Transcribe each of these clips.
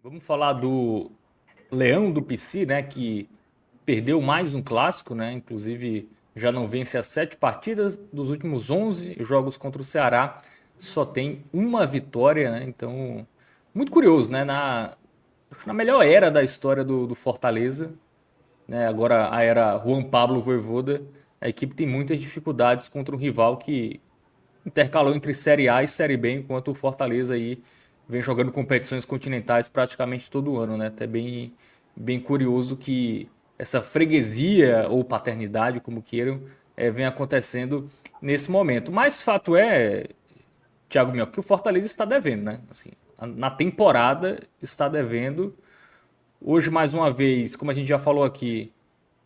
Vamos falar do Leão do PC, né? Que perdeu mais um clássico, né? Inclusive já não vence as 7 partidas dos últimos 11 jogos contra o Ceará, só tem uma vitória, né? Então, muito curioso, né? Na melhor era da história do Fortaleza, né? Agora a era Juan Pablo Vojvoda, a equipe tem muitas dificuldades contra um rival que intercalou entre Série A e Série B, enquanto o Fortaleza aí vem jogando competições continentais praticamente todo ano, né? Até bem curioso que essa freguesia ou paternidade, como queiram, vem acontecendo nesse momento. Mas fato é, Thiago Minhoca, que o Fortaleza está devendo, né? Assim, na temporada está devendo. Hoje, mais uma vez, como a gente já falou aqui,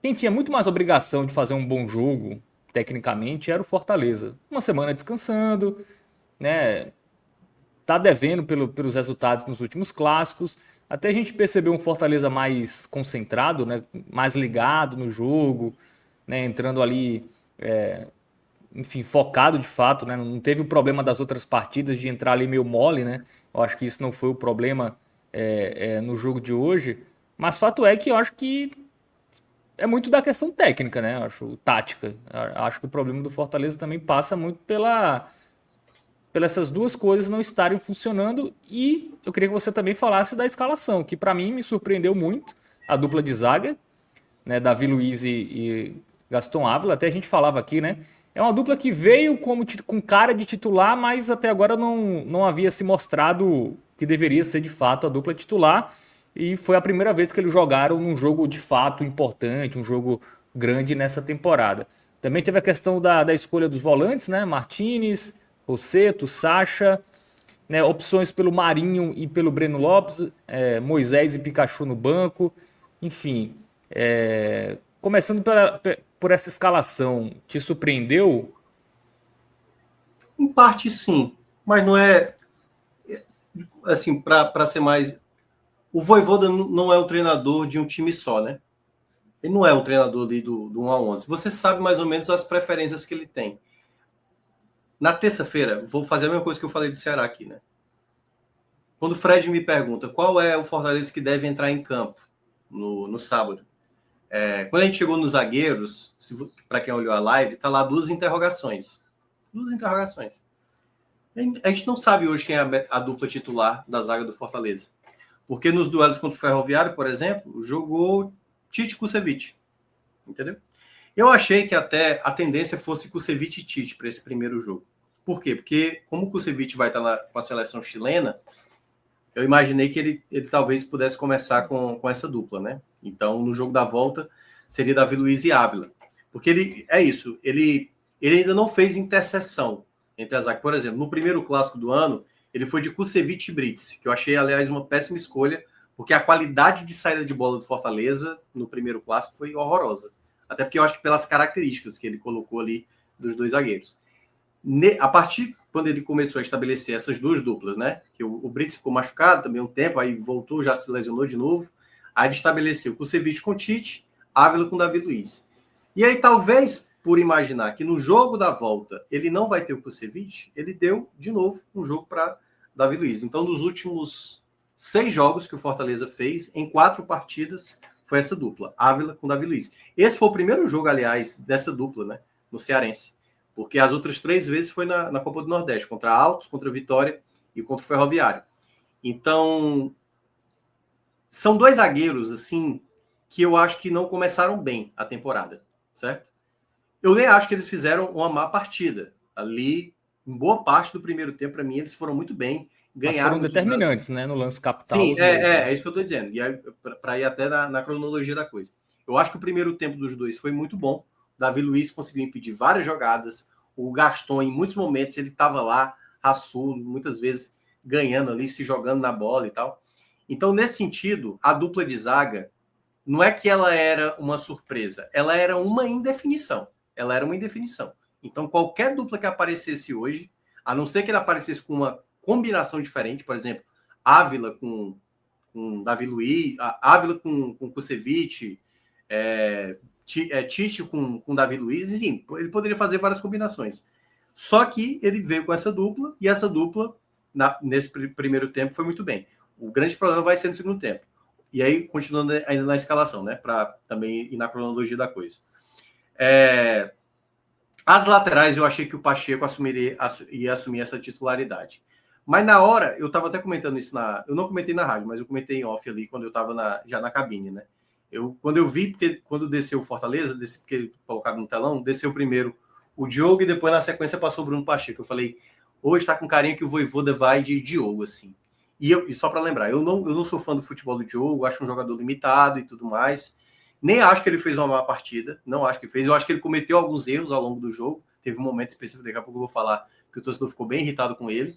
quem tinha muito mais obrigação de fazer um bom jogo, tecnicamente, era o Fortaleza. Uma semana descansando, né? Tá devendo pelos resultados nos últimos clássicos. Até a gente percebeu um Fortaleza mais concentrado, né? Mais ligado no jogo, né? Entrando ali, enfim, focado de fato, né? Não teve o problema das outras partidas de entrar ali meio mole, né? Eu acho que isso não foi o problema no jogo de hoje. Mas fato é que eu acho que é muito da questão técnica, né? Eu acho tática. Eu acho que o problema do Fortaleza também passa muito pelas essas duas coisas não estarem funcionando. E eu queria que você também falasse da escalação, que para mim me surpreendeu muito a dupla de zaga, né, Davi Luiz e Gaston Ávila. Até a gente falava aqui, né? É uma dupla que veio com cara de titular, mas até agora não havia se mostrado que deveria ser de fato a dupla titular. E foi a primeira vez que eles jogaram num jogo de fato importante, um jogo grande nessa temporada. Também teve a questão da escolha dos volantes, né? Martinez, Rosseto, Sacha, né? Opções pelo Marinho e pelo Breno Lopes, Moisés e Pikachu no banco. Enfim, começando por essa escalação, te surpreendeu? Em parte, sim, mas não é assim, para ser mais. O Voivoda não é um treinador de um time só, né? Ele não é um treinador ali do 1 a 11. Você sabe mais ou menos as preferências que ele tem. Na terça-feira, vou fazer a mesma coisa que eu falei do Ceará aqui, né? Quando o Fred me pergunta qual é o Fortaleza que deve entrar em campo no sábado, quando a gente chegou nos zagueiros, para quem olhou a live, tá lá duas interrogações. Duas interrogações. A gente não sabe hoje quem é a dupla titular da zaga do Fortaleza. Porque nos duelos contra o Ferroviário, por exemplo, jogou Tite Kusevich. Entendeu? Eu achei que até a tendência fosse Kusevich e Tite para esse primeiro jogo. Por quê? Porque como o Kusevich vai estar com a seleção chilena, eu imaginei que ele talvez pudesse começar com essa dupla, né? Então, no jogo da volta, seria Davi Luiz e Ávila. Porque ele ainda não fez interseção entre as zagas. Por exemplo, no primeiro clássico do ano, ele foi de Kusevich e Brits, que eu achei, aliás, uma péssima escolha, porque a qualidade de saída de bola do Fortaleza no primeiro clássico foi horrorosa. Até porque eu acho que pelas características que ele colocou ali dos dois zagueiros. A partir quando ele começou a estabelecer essas duas duplas, né? Que o Brits ficou machucado também um tempo, aí voltou, já se lesionou de novo. Aí ele estabeleceu o Kusevich com Tite, Ávila com Davi Luiz. E aí, talvez, por imaginar que no jogo da volta ele não vai ter o Kusevich, ele deu, de novo, um jogo para Davi Luiz. Então, dos últimos 6 jogos que o Fortaleza fez, em 4 partidas, foi essa dupla, Ávila com Davi Luiz. Esse foi o primeiro jogo, aliás, dessa dupla, né? No Cearense. Porque as outras 3 vezes foi na Copa do Nordeste, contra Altos, contra Vitória e contra o Ferroviário. Então, são dois zagueiros, assim, que eu acho que não começaram bem a temporada, certo? Eu nem acho que eles fizeram uma má partida. Ali, em boa parte do primeiro tempo, para mim, eles foram muito bem, Mas ganharam foram muitos duelos. determinantes, né? No lance capital, Sim, os dois, né? é isso que eu estou dizendo. E para ir até na cronologia da coisa. Eu acho que o primeiro tempo dos dois foi muito bom. Davi Luiz conseguiu impedir várias jogadas. O Gaston, em muitos momentos, ele estava lá, raçudo, muitas vezes ganhando ali, se jogando na bola e tal. Então, nesse sentido, a dupla de zaga não é que ela era uma surpresa, ela era uma indefinição. Ela era uma indefinição. Então, qualquer dupla que aparecesse hoje, a não ser que ele aparecesse com uma combinação diferente, por exemplo, Ávila com Davi Luiz, Ávila com Kusevich, Tite com Davi Luiz, enfim, ele poderia fazer várias combinações. Só que ele veio com essa dupla, e essa dupla, nesse primeiro tempo, foi muito bem. O grande problema vai ser no segundo tempo. E aí, continuando ainda na escalação, né? Para também ir na cronologia da coisa. As laterais, eu achei que o Pacheco ia assumir essa titularidade. Mas na hora, eu estava até comentando isso eu não comentei na rádio, mas eu comentei em off ali, quando eu estava já na cabine, né? Quando eu vi, porque quando desceu o Fortaleza, porque colocado no telão, desceu primeiro o Diogo e depois na sequência passou o Bruno Pacheco. Eu falei, hoje está com carinho que o Vojvoda vai de Diogo, assim. E só para lembrar, eu não sou fã do futebol do Diogo, acho um jogador limitado e tudo mais. Nem acho que ele fez uma má partida, não acho que fez. Eu acho que ele cometeu alguns erros ao longo do jogo. Teve um momento específico, daqui a pouco eu vou falar, que o torcedor ficou bem irritado com ele.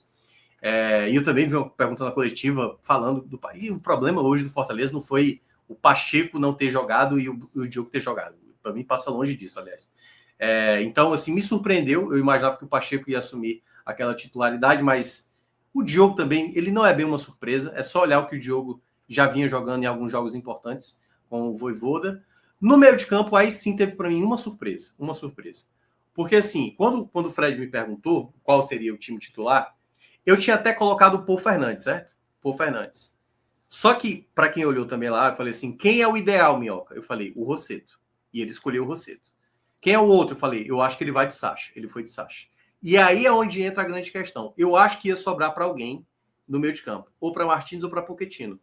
E eu também vi uma pergunta na coletiva falando do país. E o problema hoje do Fortaleza não foi o Pacheco não ter jogado e o Diogo ter jogado. Para mim, passa longe disso, aliás. Então, assim, me surpreendeu. Eu imaginava que o Pacheco ia assumir aquela titularidade, mas o Diogo também, ele não é bem uma surpresa. É só olhar o que o Diogo já vinha jogando em alguns jogos importantes com o Vojvoda. No meio de campo, aí sim teve para mim uma surpresa. Porque, assim, quando o Fred me perguntou qual seria o time titular, eu tinha até colocado o Paul Fernandes, certo? Paul Fernandes. Só que, para quem olhou também lá, eu falei assim, quem é o ideal, Minhoca? Eu falei, o Rossetto. E ele escolheu o Rossetto. Quem é o outro? Eu falei, eu acho que ele vai de Sacha. Ele foi de Sacha. E aí é onde entra a grande questão. Eu acho que ia sobrar para alguém no meio de campo. Ou para Martins ou para Pochettino.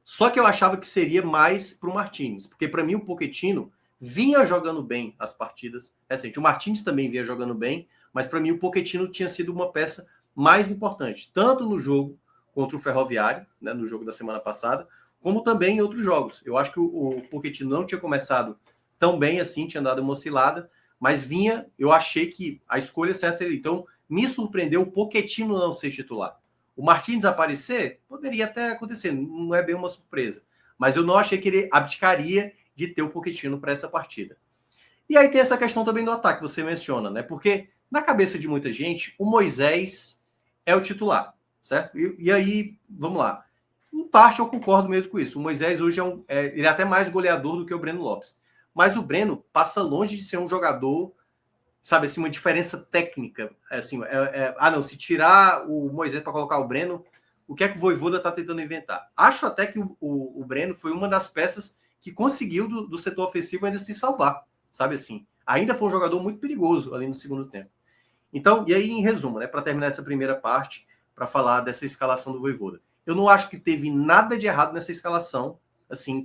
Só que eu achava que seria mais para o Martins. Porque para mim o Pochettino vinha jogando bem as partidas recentes. O Martins também vinha jogando bem. Mas para mim o Pochettino tinha sido uma peça mais importante. Tanto no jogo contra o Ferroviário, né, no jogo da semana passada, como também em outros jogos. Eu acho que o Pochettino não tinha começado tão bem assim, tinha dado uma oscilada, mas eu achei que a escolha certa seria. Então, me surpreendeu o Pochettino não ser titular. O Martins aparecer, poderia até acontecer, não é bem uma surpresa. Mas eu não achei que ele abdicaria de ter o Pochettino para essa partida. E aí tem essa questão também do ataque, que você menciona, né? Porque na cabeça de muita gente, o Moisés é o titular, certo? E aí, vamos lá. Em parte eu concordo mesmo com isso. O Moisés hoje ele é até mais goleador do que o Breno Lopes. Mas o Breno passa longe de ser um jogador, sabe, assim, uma diferença técnica. Assim, não, se tirar o Moisés para colocar o Breno, o que é que o Vojvoda está tentando inventar? Acho até que o Breno foi uma das peças que conseguiu do setor ofensivo ainda se salvar, sabe assim? Ainda foi um jogador muito perigoso ali no segundo tempo. Então, e aí, em resumo, né, para terminar essa primeira parte, para falar dessa escalação do Vojvoda. Eu não acho que teve nada de errado nessa escalação. Assim, em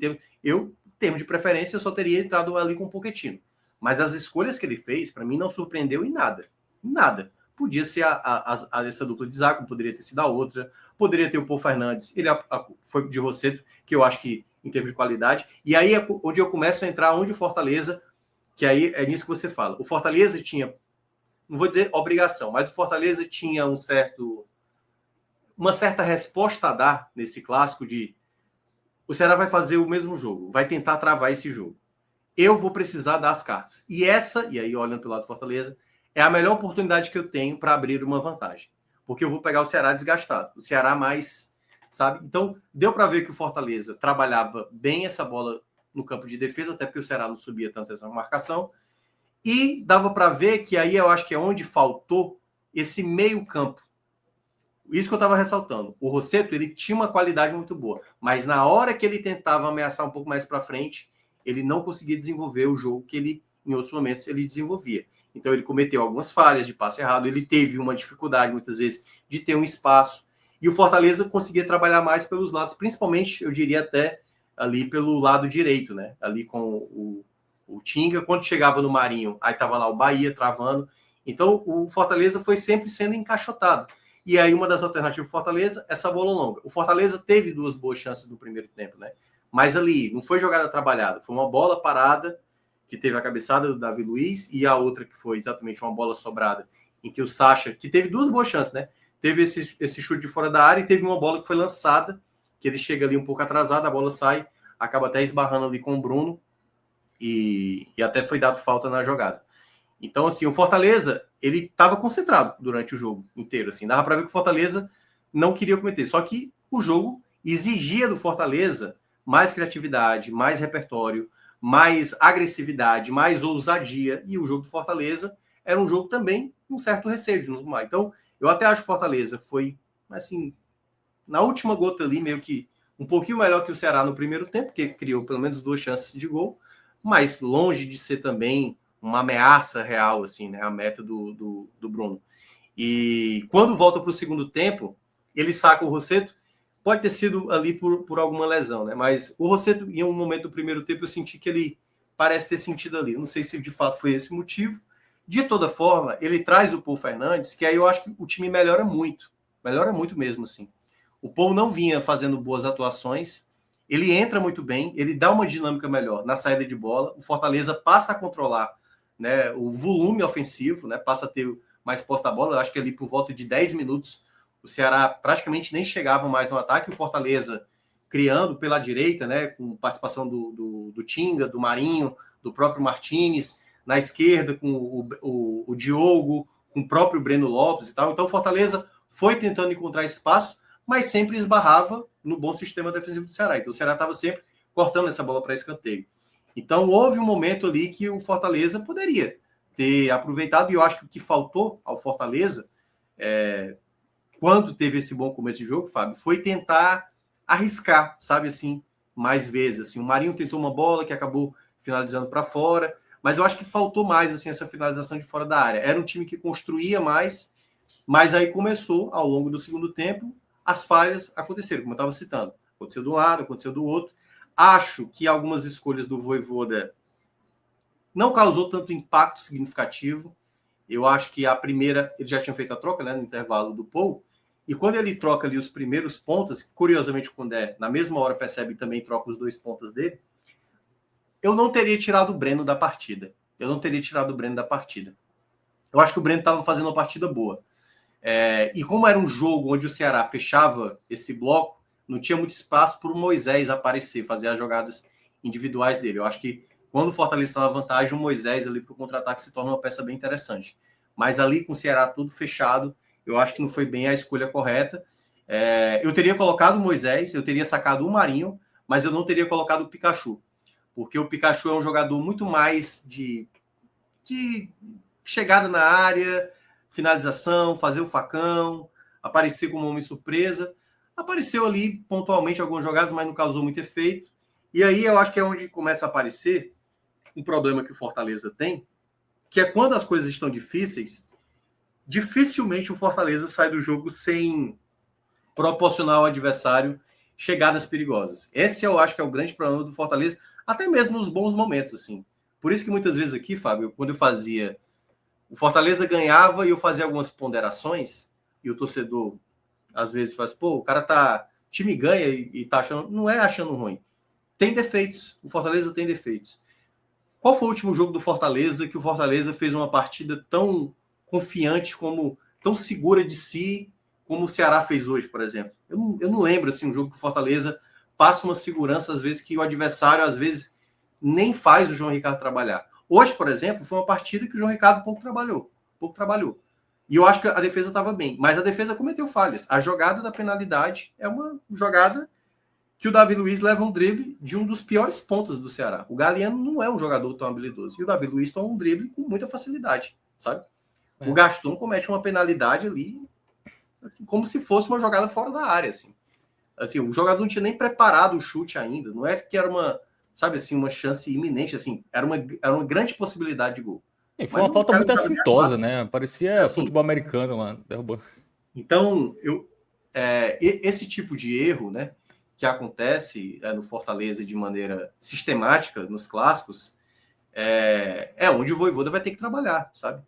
termos de preferência, eu só teria entrado ali com o Pochettino. Mas as escolhas que ele fez, para mim, não surpreendeu em nada. Em nada. Podia ser essa dupla de zaga, poderia ter sido a outra, poderia ter o Paul Fernandes, ele foi de Rossetto, que eu acho que, em termos de qualidade, e aí é onde eu começo a entrar, onde o Fortaleza, que aí é nisso que você fala. O Fortaleza tinha, não vou dizer obrigação, mas o Fortaleza tinha uma certa resposta a dar nesse clássico de o Ceará vai fazer o mesmo jogo, vai tentar travar esse jogo. Eu vou precisar dar as cartas. E aí olhando pelo lado do Fortaleza, é a melhor oportunidade que eu tenho para abrir uma vantagem. Porque eu vou pegar o Ceará desgastado, o Ceará mais, sabe? Então, deu para ver que o Fortaleza trabalhava bem essa bola no campo de defesa, até porque o Ceará não subia tanto essa marcação. E dava para ver que aí eu acho que é onde faltou esse meio campo. Isso que eu estava ressaltando. O Rossetto, ele tinha uma qualidade muito boa, mas na hora que ele tentava ameaçar um pouco mais para frente, ele não conseguia desenvolver o jogo que ele, em outros momentos, ele desenvolvia. Então, ele cometeu algumas falhas de passe errado, ele teve uma dificuldade, muitas vezes, de ter um espaço. E o Fortaleza conseguia trabalhar mais pelos lados, principalmente, eu diria até, ali pelo lado direito, né? Ali com o Tinga. Quando chegava no Marinho, aí estava lá o Bahia travando. Então, o Fortaleza foi sempre sendo encaixotado. E aí, uma das alternativas do Fortaleza, essa bola longa. O Fortaleza teve 2 boas chances no primeiro tempo, né? Mas ali, não foi jogada trabalhada. Foi uma bola parada, que teve a cabeçada do Davi Luiz, e a outra que foi exatamente uma bola sobrada, em que o Sacha, que teve 2 boas chances, né? Teve esse chute de fora da área e teve uma bola que foi lançada, que ele chega ali um pouco atrasado, a bola sai, acaba até esbarrando ali com o Bruno, e até foi dado falta na jogada. Então, assim, o Fortaleza, ele estava concentrado durante o jogo inteiro, assim, dava para ver que o Fortaleza não queria cometer, só que o jogo exigia do Fortaleza mais criatividade, mais repertório, mais agressividade, mais ousadia, e o jogo do Fortaleza era um jogo também com um certo receio de não tomar. Então, eu até acho que o Fortaleza foi, assim, na última gota ali, meio que um pouquinho melhor que o Ceará no primeiro tempo, porque criou pelo menos 2 chances de gol, mas longe de ser também uma ameaça real, assim, né? A meta do Bruno. E quando volta para o segundo tempo, ele saca o Rossetto, pode ter sido ali por alguma lesão, né? Mas o Rossetto, em um momento do primeiro tempo, eu senti que ele parece ter sentido ali. Eu não sei se de fato foi esse o motivo. De toda forma, ele traz o Paul Fernandes, que aí eu acho que o time melhora muito mesmo, assim. O Paul não vinha fazendo boas atuações, ele entra muito bem, ele dá uma dinâmica melhor na saída de bola, o Fortaleza passa a controlar, né, o volume ofensivo, né, passa a ter mais posse da bola. Eu acho que ali por volta de 10 minutos o Ceará praticamente nem chegava mais no ataque, o Fortaleza criando pela direita, né, com participação do Tinga, do Marinho, do próprio Martinez, na esquerda com o Diogo, com o próprio Breno Lopes e tal. Então o Fortaleza foi tentando encontrar espaço, mas sempre esbarrava no bom sistema defensivo do Ceará. Então o Ceará estava sempre cortando essa bola para escanteio. Então houve um momento ali que o Fortaleza poderia ter aproveitado, e eu acho que o que faltou ao Fortaleza, quando teve esse bom começo de jogo, Fábio, foi tentar arriscar, sabe, assim, mais vezes. Assim, o Marinho tentou uma bola que acabou finalizando para fora, mas eu acho que faltou mais assim essa finalização de fora da área. Era um time que construía mais, mas aí começou, ao longo do segundo tempo, as falhas aconteceram, como eu estava citando. Aconteceu de um lado, aconteceu do outro. Acho que algumas escolhas do Vojvoda não causou tanto impacto significativo. Eu acho que a primeira, ele já tinha feito a troca, né, no intervalo do Paul, e quando ele troca ali os primeiros pontas, curiosamente o Condé, na mesma hora, percebe que também troca os 2 pontas dele, eu não teria tirado o Breno da partida. Eu acho que o Breno estava fazendo uma partida boa. E como era um jogo onde o Ceará fechava esse bloco, não tinha muito espaço para o Moisés aparecer, fazer as jogadas individuais dele. Eu acho que quando o Fortaleza está na vantagem, o Moisés ali para o contra-ataque se torna uma peça bem interessante. Mas ali com o Ceará tudo fechado, eu acho que não foi bem a escolha correta. Eu teria colocado o Moisés, eu teria sacado o Marinho, mas eu não teria colocado o Pikachu. Porque o Pikachu é um jogador muito mais de chegada na área, finalização, fazer o facão, aparecer como homem surpresa. Apareceu ali pontualmente algumas jogadas, mas não causou muito efeito. E aí eu acho que é onde começa a aparecer um problema que o Fortaleza tem, que é quando as coisas estão difíceis, dificilmente o Fortaleza sai do jogo sem proporcionar ao adversário chegadas perigosas. Esse eu acho que é o grande problema do Fortaleza, até mesmo nos bons momentos, assim. Por isso que muitas vezes aqui, Fábio, quando eu fazia... O Fortaleza ganhava e eu fazia algumas ponderações, e o torcedor às vezes faz, pô, o cara tá... O time ganha e tá achando... Não é achando ruim. Tem defeitos. O Fortaleza tem defeitos. Qual foi o último jogo do Fortaleza que o Fortaleza fez uma partida tão confiante, tão segura de si, como o Ceará fez hoje, por exemplo? Eu não lembro assim, um jogo que o Fortaleza passa uma segurança, às vezes, que o adversário, às vezes, nem faz o João Ricardo trabalhar. Hoje, por exemplo, foi uma partida que o João Ricardo pouco trabalhou. E eu acho que a defesa estava bem, mas a defesa cometeu falhas. A jogada da penalidade é uma jogada que o Davi Luiz leva um drible de um dos piores pontos do Ceará. O Galeano não é um jogador tão habilidoso. E o Davi Luiz toma um drible com muita facilidade, sabe? O Gaston comete uma penalidade ali, assim, como se fosse uma jogada fora da área, assim. O jogador não tinha nem preparado o chute ainda. Não é que era uma, sabe assim, uma chance iminente, assim. Era uma grande possibilidade de gol. E foi uma falta muito assintosa, né? Parecia assim, futebol americano lá, derrubando. Então, esse tipo de erro, né, que acontece no Fortaleza de maneira sistemática nos clássicos, onde o Vojvoda vai ter que trabalhar, sabe?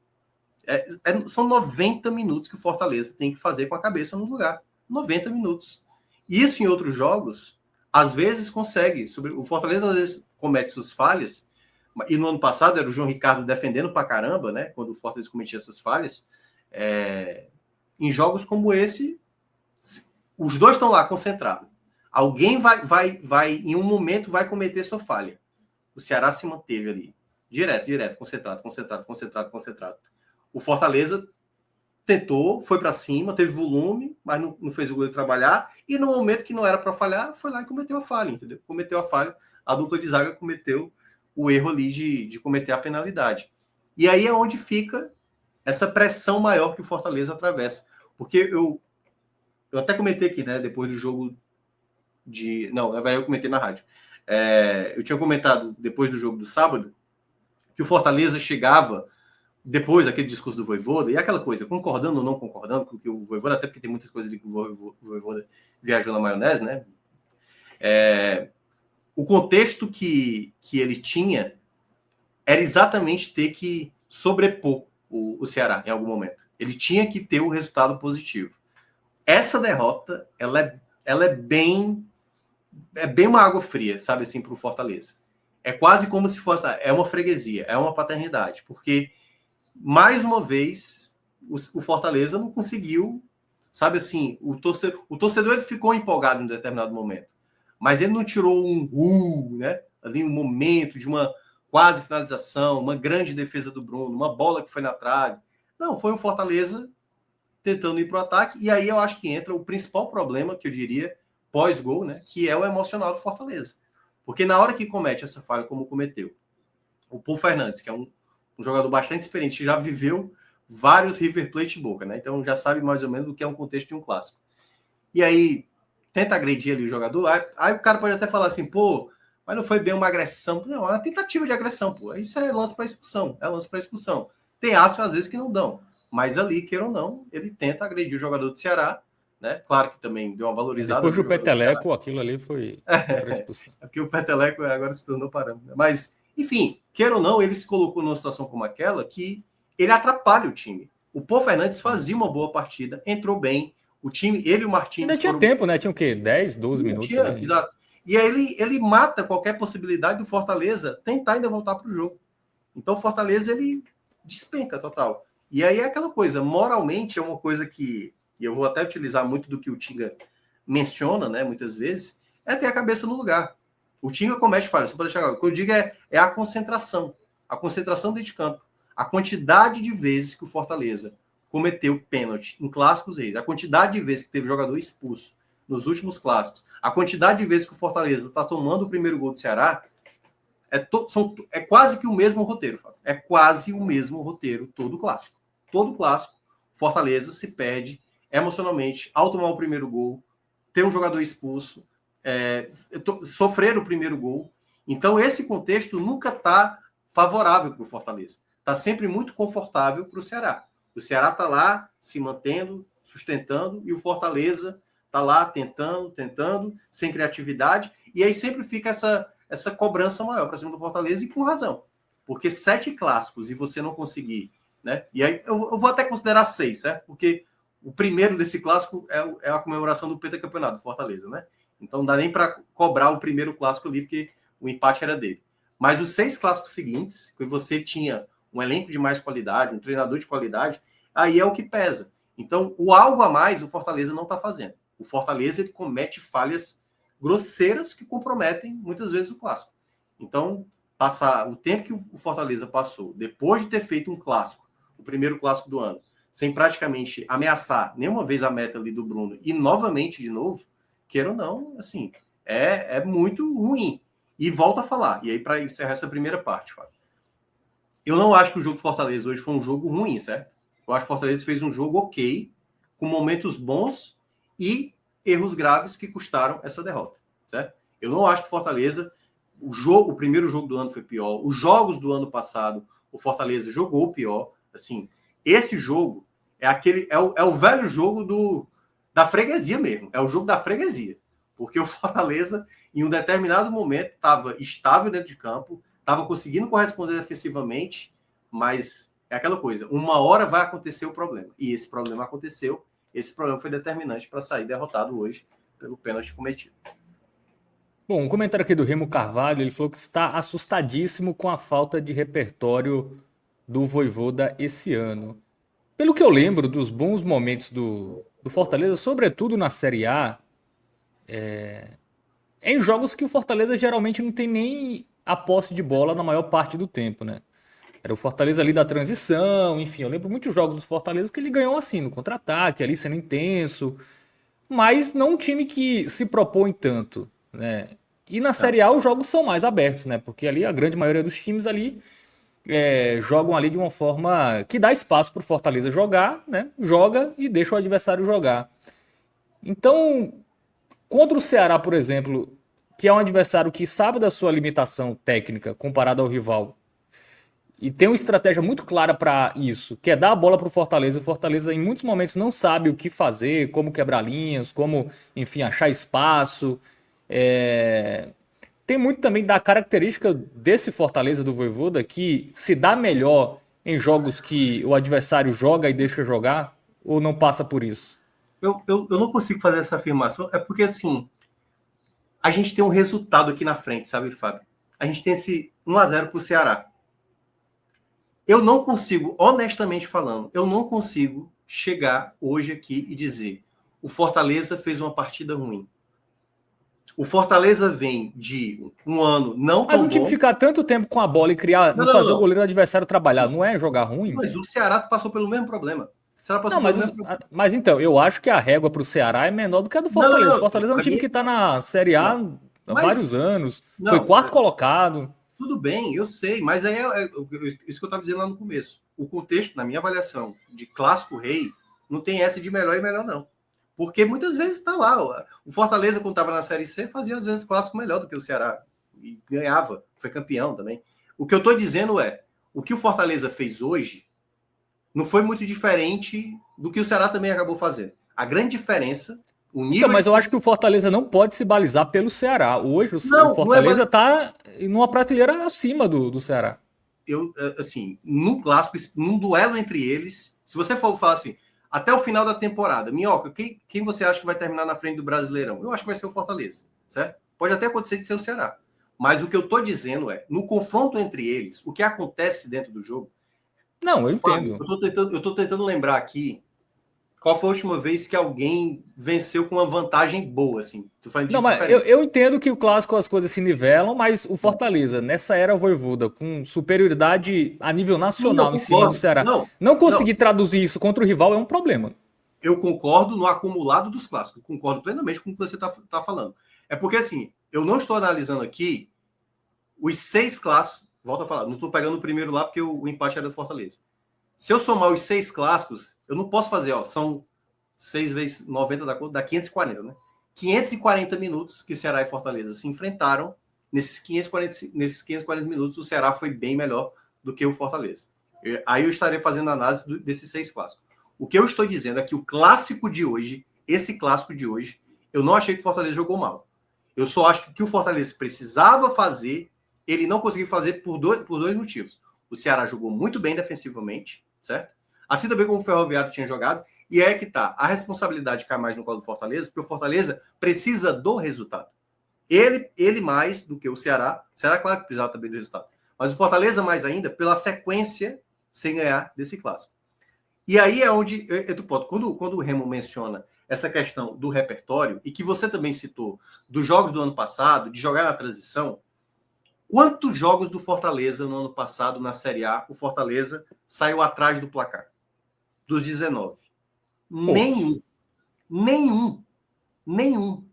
São 90 minutos que o Fortaleza tem que fazer com a cabeça no lugar. 90 minutos. Isso em outros jogos, às vezes consegue. O Fortaleza às vezes comete suas falhas, e no ano passado era o João Ricardo defendendo pra caramba, né? Quando o Fortaleza cometia essas falhas. Em jogos como esse, os dois estão lá concentrados. Alguém vai, em um momento, vai cometer sua falha. O Ceará se manteve ali. Direto, concentrado. O Fortaleza tentou, foi para cima, teve volume, mas não fez o goleiro trabalhar. E no momento que não era para falhar, foi lá e cometeu a falha, entendeu? Cometeu a falha. A dupla de zaga cometeu o erro ali de cometer a penalidade. E aí é onde fica essa pressão maior que o Fortaleza atravessa. Porque Eu até comentei aqui, né, depois do jogo de... Não, na verdade eu comentei na rádio. Eu tinha comentado depois do jogo do sábado que o Fortaleza chegava depois daquele discurso do Vojvoda, e aquela coisa, concordando ou não concordando com o que o Vojvoda, até porque tem muitas coisas ali que o Vojvoda viajou na maionese, né? O contexto que ele tinha era exatamente ter que sobrepor o Ceará em algum momento. Ele tinha que ter um resultado positivo. Essa derrota, ela é bem uma água fria, sabe assim, para o Fortaleza. É quase como se fosse, é uma freguesia, é uma paternidade, porque mais uma vez o Fortaleza não conseguiu, sabe assim, o torcedor ele ficou empolgado em determinado momento, mas ele não tirou né, ali um momento de uma quase finalização, uma grande defesa do Bruno, uma bola que foi na trave. Não, foi o Fortaleza tentando ir para o ataque, e aí eu acho que entra o principal problema, que eu diria, pós-gol, né, que é o emocional do Fortaleza. Porque na hora que comete essa falha, como cometeu, o Paul Fernandes, que é um jogador bastante experiente, que já viveu vários River Plate e Boca, né? Então já sabe mais ou menos o que é um contexto de um clássico. E aí tenta agredir ali o jogador, aí o cara pode até falar assim, pô, mas não foi bem uma agressão. Não, é uma tentativa de agressão, pô. Isso é lance para expulsão, Tem atos, às vezes, que não dão. Mas ali, queira ou não, ele tenta agredir o jogador do Ceará, né? Claro que também deu uma valorizada. Depois do Peteleco, aquilo ali foi para expulsão. É porque o Peteleco agora se tornou parâmetro. Mas, enfim, queira ou não, ele se colocou numa situação como aquela que ele atrapalha o time. O Paul Fernandes fazia uma boa partida, entrou bem. O time, ele e o Martins... Ainda tinha tempo, né? Tinha o quê? 10, 12 minutos? Exato. E aí ele mata qualquer possibilidade do Fortaleza tentar ainda voltar para o jogo. Então o Fortaleza, ele despenca total. E aí é aquela coisa, moralmente é uma coisa que, e eu vou até utilizar muito do que o Tinga menciona, né, muitas vezes, é ter a cabeça no lugar. O Tinga comete falha, só para deixar claro. O que eu digo é a concentração dentro de campo. A quantidade de vezes que o Fortaleza cometeu pênalti em clássicos reis, a quantidade de vezes que teve jogador expulso nos últimos clássicos, a quantidade de vezes que o Fortaleza está tomando o primeiro gol do Ceará, é quase que o mesmo roteiro. É quase o mesmo roteiro todo clássico. Todo clássico, Fortaleza se perde emocionalmente ao tomar o primeiro gol, ter um jogador expulso, sofrer o primeiro gol. Então, esse contexto nunca está favorável para o Fortaleza. Está sempre muito confortável para o Ceará. O Ceará está lá se mantendo, sustentando, e o Fortaleza está lá tentando, sem criatividade, e aí sempre fica essa cobrança maior para cima do Fortaleza, e com razão. Porque 7 clássicos e você não conseguir, né? E aí eu vou até considerar 6, certo? Porque o primeiro desse clássico é a comemoração do pentacampeonato do Fortaleza, né? Então não dá nem para cobrar o primeiro clássico ali, porque o empate era dele. Mas os 6 clássicos seguintes, que você tinha um elenco de mais qualidade, um treinador de qualidade, aí é o que pesa. Então, o algo a mais o Fortaleza não está fazendo. O Fortaleza, ele comete falhas grosseiras que comprometem muitas vezes o clássico. Então, passar o tempo que o Fortaleza passou, depois de ter feito um clássico, o primeiro clássico do ano, sem praticamente ameaçar nenhuma vez a meta ali do Bruno, e novamente de novo, queira ou não, assim, é muito ruim. E volto a falar, e aí para encerrar essa primeira parte, Fábio, eu não acho que o jogo do Fortaleza hoje foi um jogo ruim, certo? Eu acho que o Fortaleza fez um jogo ok, com momentos bons e erros graves que custaram essa derrota, certo? Eu não acho que o Fortaleza, o primeiro jogo do ano foi pior, os jogos do ano passado, o Fortaleza jogou pior, assim, esse jogo é o velho jogo da freguesia mesmo, é o jogo da freguesia, porque o Fortaleza, em um determinado momento, estava estável dentro de campo, estava conseguindo corresponder defensivamente, mas é aquela coisa, uma hora vai acontecer o problema, e esse problema aconteceu, esse problema foi determinante para sair derrotado hoje pelo pênalti cometido. Bom, um comentário aqui do Remo Carvalho, ele falou que está assustadíssimo com a falta de repertório do Vojvoda esse ano. Pelo que eu lembro dos bons momentos do Fortaleza, sobretudo na Série A, é em jogos que o Fortaleza geralmente não tem nem a posse de bola na maior parte do tempo, né? Era o Fortaleza ali da transição, enfim, eu lembro muitos jogos do Fortaleza que ele ganhou assim, no contra-ataque, ali sendo intenso, mas não um time que se propõe tanto, né? E na Série A os jogos são mais abertos, né? Porque ali a grande maioria dos times ali jogam ali de uma forma que dá espaço para o Fortaleza jogar, né? Joga e deixa o adversário jogar. Então, contra o Ceará, por exemplo, que é um adversário que sabe da sua limitação técnica comparado ao rival, e tem uma estratégia muito clara para isso, que é dar a bola para o Fortaleza. O Fortaleza, em muitos momentos, não sabe o que fazer, como quebrar linhas, como, enfim, achar espaço. É, tem muito também da característica desse Fortaleza do Vojvoda que se dá melhor em jogos que o adversário joga e deixa jogar, ou não passa por isso? Eu não consigo fazer essa afirmação, é porque, assim, a gente tem um resultado aqui na frente, sabe, Fábio? A gente tem esse 1-0 para o Ceará. Eu não consigo, honestamente falando, eu não consigo chegar hoje aqui e dizer o Fortaleza fez uma partida ruim. O Fortaleza vem de um ano não Mas tão um time bom. ficar tanto tempo com a bola e criar, Não, não não, não, fazer o não. goleiro adversário trabalhar, não é jogar ruim? Mas o Ceará passou pelo mesmo problema. O Ceará Não, passou pelo mas, mesmo problema. mas então, eu acho que a régua para o Ceará é menor do que a do Não, não, Fortaleza. O não. Fortaleza é um Para time mim, que está na Série A não. há Mas, vários anos, foi não, quarto colocado. tudo bem, eu sei, mas aí isso que eu estava dizendo lá no começo. O contexto, na minha avaliação, de clássico rei, não tem essa de melhor e melhor, não. Porque muitas vezes está lá. O Fortaleza, quando estava na Série C, fazia às vezes clássico melhor do que o Ceará. E ganhava, foi campeão também. O que eu estou dizendo é, o que o Fortaleza fez hoje não foi muito diferente do que o Ceará também acabou fazendo. A grande diferença, o Então, nível de... mas eu acho que o Fortaleza não pode se balizar pelo Ceará. Hoje o Não, não é... Fortaleza está numa prateleira acima do Ceará. Assim, num clássico, num duelo entre eles, se você for falar assim, até o final da temporada, Minhoca, quem você acha que vai terminar na frente do Brasileirão? Eu acho que vai ser o Fortaleza, certo? Pode até acontecer de ser o Ceará. Mas o que eu tô dizendo é, no confronto entre eles, o que acontece dentro do jogo, Não, eu Fábio, entendo. eu tô tentando lembrar aqui qual foi a última vez que alguém venceu com uma vantagem boa, assim. Tô falando de Não, mas diferença. eu entendo que o clássico as coisas se nivelam, mas o Fortaleza, nessa era Vojvoda, com superioridade a nível Sim, eu nacional em cima do concordo. Ceará, Não, não não. conseguir traduzir isso contra o rival é um problema. Eu concordo no acumulado dos clássicos. Concordo plenamente com o que você está falando. É porque, assim, eu não estou analisando aqui os 6 clássicos. Volto a falar, não estou pegando o primeiro lá porque o empate era do Fortaleza. Se eu somar os 6 clássicos, eu não posso fazer, ó, são 6 vezes 90 dá 540, né? 540 minutos que Ceará e Fortaleza se enfrentaram. Nesses 540 minutos, o Ceará foi bem melhor do que o Fortaleza. Aí eu estarei fazendo análise desses 6 clássicos. O que eu estou dizendo é que o clássico de hoje, esse clássico de hoje, eu não achei que o Fortaleza jogou mal. Eu só acho que o que o Fortaleza precisava fazer, ele não conseguiu fazer por dois motivos. O Ceará jogou muito bem defensivamente, certo? Assim também como o Ferroviário tinha jogado. E é que tá. A responsabilidade cai mais no colo do Fortaleza, porque o Fortaleza precisa do resultado. Ele mais do que o Ceará. O Ceará, claro que precisava também do resultado. Mas o Fortaleza mais ainda pela sequência sem ganhar desse clássico. E aí é onde, Eduardo, quando o Remo menciona essa questão do repertório, e que você também citou dos jogos do ano passado, de jogar na transição, quantos jogos do Fortaleza no ano passado, na Série A, o Fortaleza saiu atrás do placar? Dos 19. Poucos. Nenhum. Nenhum. Nenhum.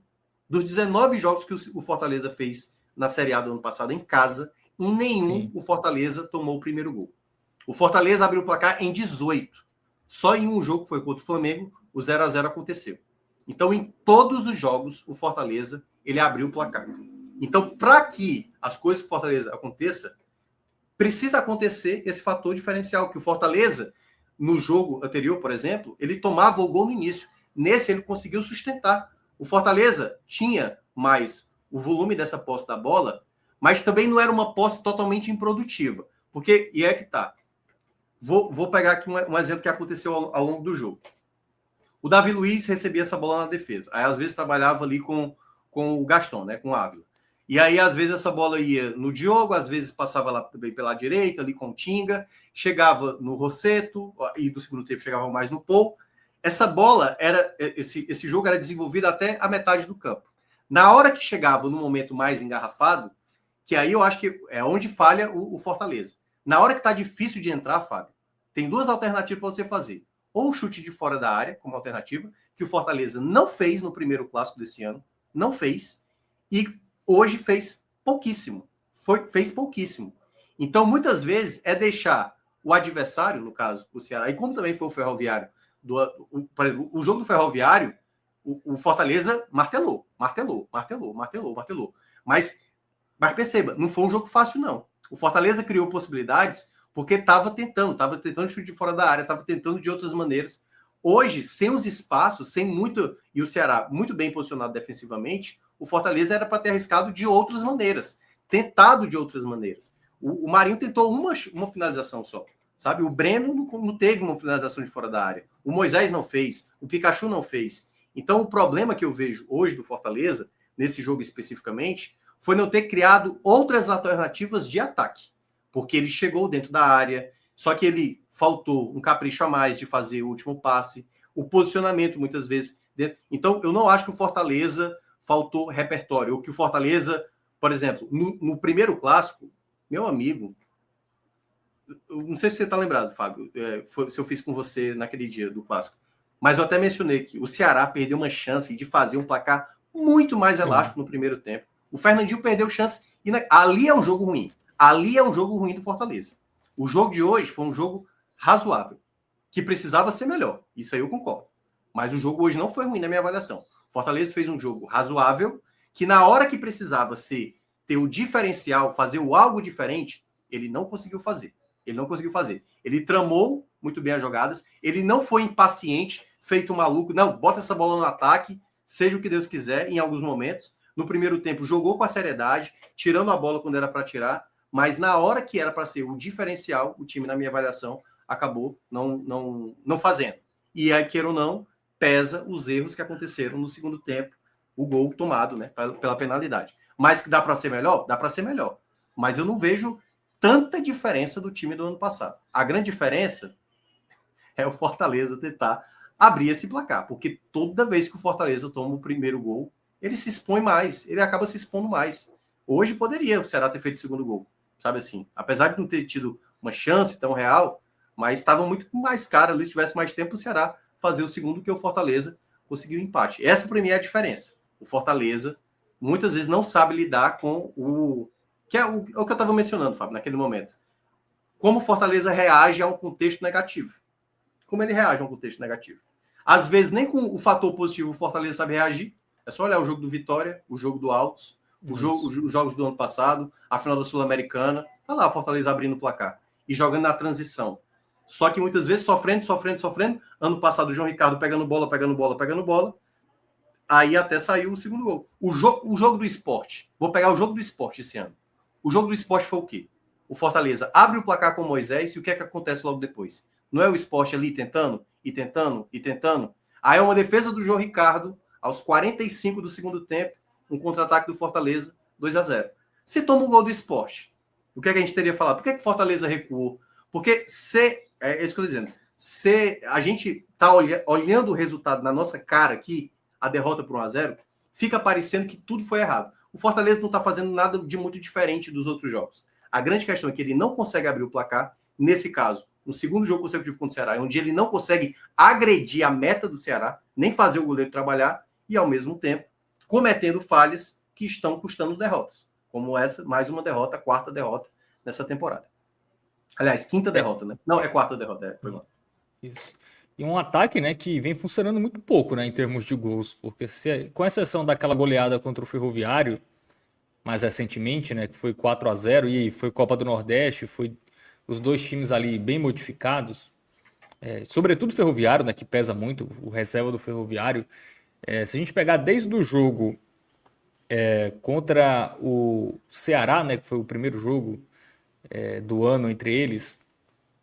Dos 19 jogos que o Fortaleza fez na Série A do ano passado em casa, em nenhum Sim. o Fortaleza tomou o primeiro gol. O Fortaleza abriu o placar em 18. Só em um jogo, que foi contra o Flamengo, o 0-0 aconteceu. Então, em todos os jogos, o Fortaleza ele abriu o placar. Então, para que as coisas do Fortaleza aconteçam, precisa acontecer esse fator diferencial, que o Fortaleza, no jogo anterior, por exemplo, ele tomava o gol no início. Nesse, ele conseguiu sustentar. O Fortaleza tinha mais o volume dessa posse da bola, mas também não era uma posse totalmente improdutiva. Porque, e é que tá. Vou pegar aqui um exemplo que aconteceu ao longo do jogo. O Davi Luiz recebia essa bola na defesa. Aí, às vezes, trabalhava ali com o Gaston, né, com o Ávila. E aí, às vezes, essa bola ia no Diogo, às vezes passava lá também pela direita, ali com o Tinga, chegava no Rosseto, e do segundo tempo chegava mais no Paul. Essa bola, esse jogo era desenvolvido até a metade do campo. Na hora que chegava no momento mais engarrafado, que aí eu acho que é onde falha o Fortaleza. Na hora que tá difícil de entrar, Fábio, tem duas alternativas para você fazer. Ou um chute de fora da área, como alternativa, que o Fortaleza não fez no primeiro clássico desse ano, não fez, e hoje fez pouquíssimo. Fez pouquíssimo. Então, muitas vezes, é deixar o adversário, no caso, o Ceará, e como também foi o Ferroviário, por exemplo, o jogo do Ferroviário, O Fortaleza martelou. Mas perceba, não foi um jogo fácil, não. O Fortaleza criou possibilidades porque estava tentando chute de fora da área, estava tentando de outras maneiras. Hoje, sem os espaços, sem muito, e o Ceará muito bem posicionado defensivamente, o Fortaleza era para ter arriscado de outras maneiras, tentado de outras maneiras. O Marinho tentou uma finalização só, sabe? O Breno não teve uma finalização de fora da área. O Moisés não fez, o Pikachu não fez. Então, o problema que eu vejo hoje do Fortaleza, nesse jogo especificamente, foi não ter criado outras alternativas de ataque. Porque ele chegou dentro da área, só que ele faltou um capricho a mais de fazer o último passe, o posicionamento muitas vezes. Então, eu não acho que o Fortaleza faltou repertório, ou que o Fortaleza, por exemplo, no primeiro clássico, meu amigo, eu não sei se você está lembrado, Fábio, se eu fiz com você naquele dia do clássico, mas eu até mencionei que o Ceará perdeu uma chance de fazer um placar muito mais elástico no primeiro tempo. O Fernandinho perdeu chance, e ali é um jogo ruim. Ali é um jogo ruim do Fortaleza. O jogo de hoje foi um jogo razoável, que precisava ser melhor. Isso aí eu concordo. Mas o jogo hoje não foi ruim na minha avaliação. Fortaleza fez um jogo razoável, que na hora que precisava ter o diferencial, fazer o algo diferente, ele não conseguiu fazer. Ele tramou muito bem as jogadas, ele não foi impaciente, feito maluco, não, bota essa bola no ataque, seja o que Deus quiser, em alguns momentos. No primeiro tempo, jogou com a seriedade, tirando a bola quando era para tirar, mas na hora que era para ser o diferencial, o time, na minha avaliação, acabou não fazendo. E aí, queira ou não, pesa os erros que aconteceram no segundo tempo, o gol tomado, né, pela penalidade. Mas que dá para ser melhor? Dá para ser melhor. Mas eu não vejo tanta diferença do time do ano passado. A grande diferença é o Fortaleza tentar abrir esse placar, porque toda vez que o Fortaleza toma o primeiro gol, ele se expõe mais, ele acaba se expondo mais. Hoje poderia o Ceará ter feito o segundo gol, sabe assim? Apesar de não ter tido uma chance tão real, mas estava muito mais cara ali, se tivesse mais tempo, o Ceará fazer o segundo, que o Fortaleza conseguiu o empate. Essa, para mim, é a diferença. O Fortaleza, muitas vezes, não sabe lidar com o... que é o que eu estava mencionando, Fábio, naquele momento. Como o Fortaleza reage a um contexto negativo. Como ele reage a um contexto negativo. Às vezes, nem com o fator positivo o Fortaleza sabe reagir. É só olhar o jogo do Vitória, o jogo do Altos, os jogos do ano passado, a final da Sul-Americana. Tá lá o Fortaleza abrindo o placar e jogando na transição. Só que muitas vezes sofrendo. Ano passado o João Ricardo pegando bola. Aí até saiu o segundo gol. O jogo do Sport. Vou pegar o jogo do Sport esse ano. O jogo do Sport foi o quê? O Fortaleza abre o placar com o Moisés e o que é que acontece logo depois? Não é o Sport ali tentando? Aí é uma defesa do João Ricardo aos 45 do segundo tempo, um contra-ataque do Fortaleza, 2-0. Se toma o gol do Sport, o que é que a gente teria falado? Por que o Fortaleza recuou? Porque é isso que eu estou dizendo, se a gente está olhando o resultado na nossa cara aqui, a derrota por 1-0, fica parecendo que tudo foi errado. O Fortaleza não está fazendo nada de muito diferente dos outros jogos. A grande questão é que ele não consegue abrir o placar, nesse caso, no segundo jogo consecutivo contra o Ceará, onde ele não consegue agredir a meta do Ceará, nem fazer o goleiro trabalhar, e ao mesmo tempo cometendo falhas que estão custando derrotas. Como essa, mais uma derrota, a quarta derrota nessa temporada. Aliás, quinta derrota, né? Não, é quarta derrota. Foi bom. Isso. E um ataque, né, que vem funcionando muito pouco, né, em termos de gols, porque com exceção daquela goleada contra o Ferroviário, mais recentemente, né, que foi 4-0 e foi Copa do Nordeste, foi os dois times ali bem modificados, sobretudo o Ferroviário, né, que pesa muito, o reserva do Ferroviário. Se a gente pegar desde o jogo contra o Ceará, né, que foi o primeiro jogo do ano entre eles,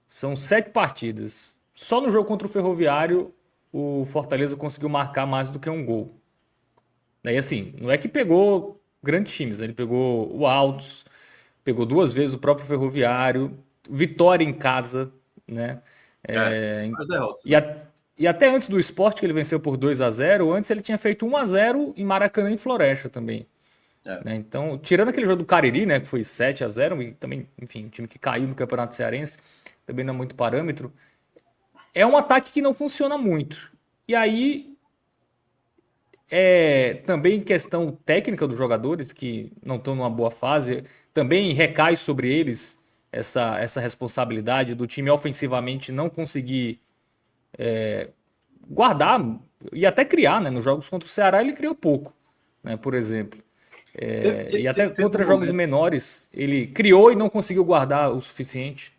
são 7 partidas. Só no jogo contra o Ferroviário, o Fortaleza conseguiu marcar mais do que um gol. Daí assim, não é que pegou grandes times, né? Ele pegou o Altos, pegou 2 vezes o próprio Ferroviário, Vitória em casa, né? As derrotas. E até antes do Sport, que ele venceu por 2-0, antes ele tinha feito 1-0 em Maracanã e Floresta também. Né? Então, tirando aquele jogo do Cariri, né, que foi 7-0, e também, enfim, um time que caiu no Campeonato Cearense, também não é muito parâmetro, é um ataque que não funciona muito. E aí, também questão técnica dos jogadores, que não estão numa boa fase, também recai sobre eles essa responsabilidade do time ofensivamente não conseguir guardar e até criar, né? Nos jogos contra o Ceará ele criou pouco, né? Por exemplo. E até Teve um contra jogos momento, menores ele criou e não conseguiu guardar o suficiente.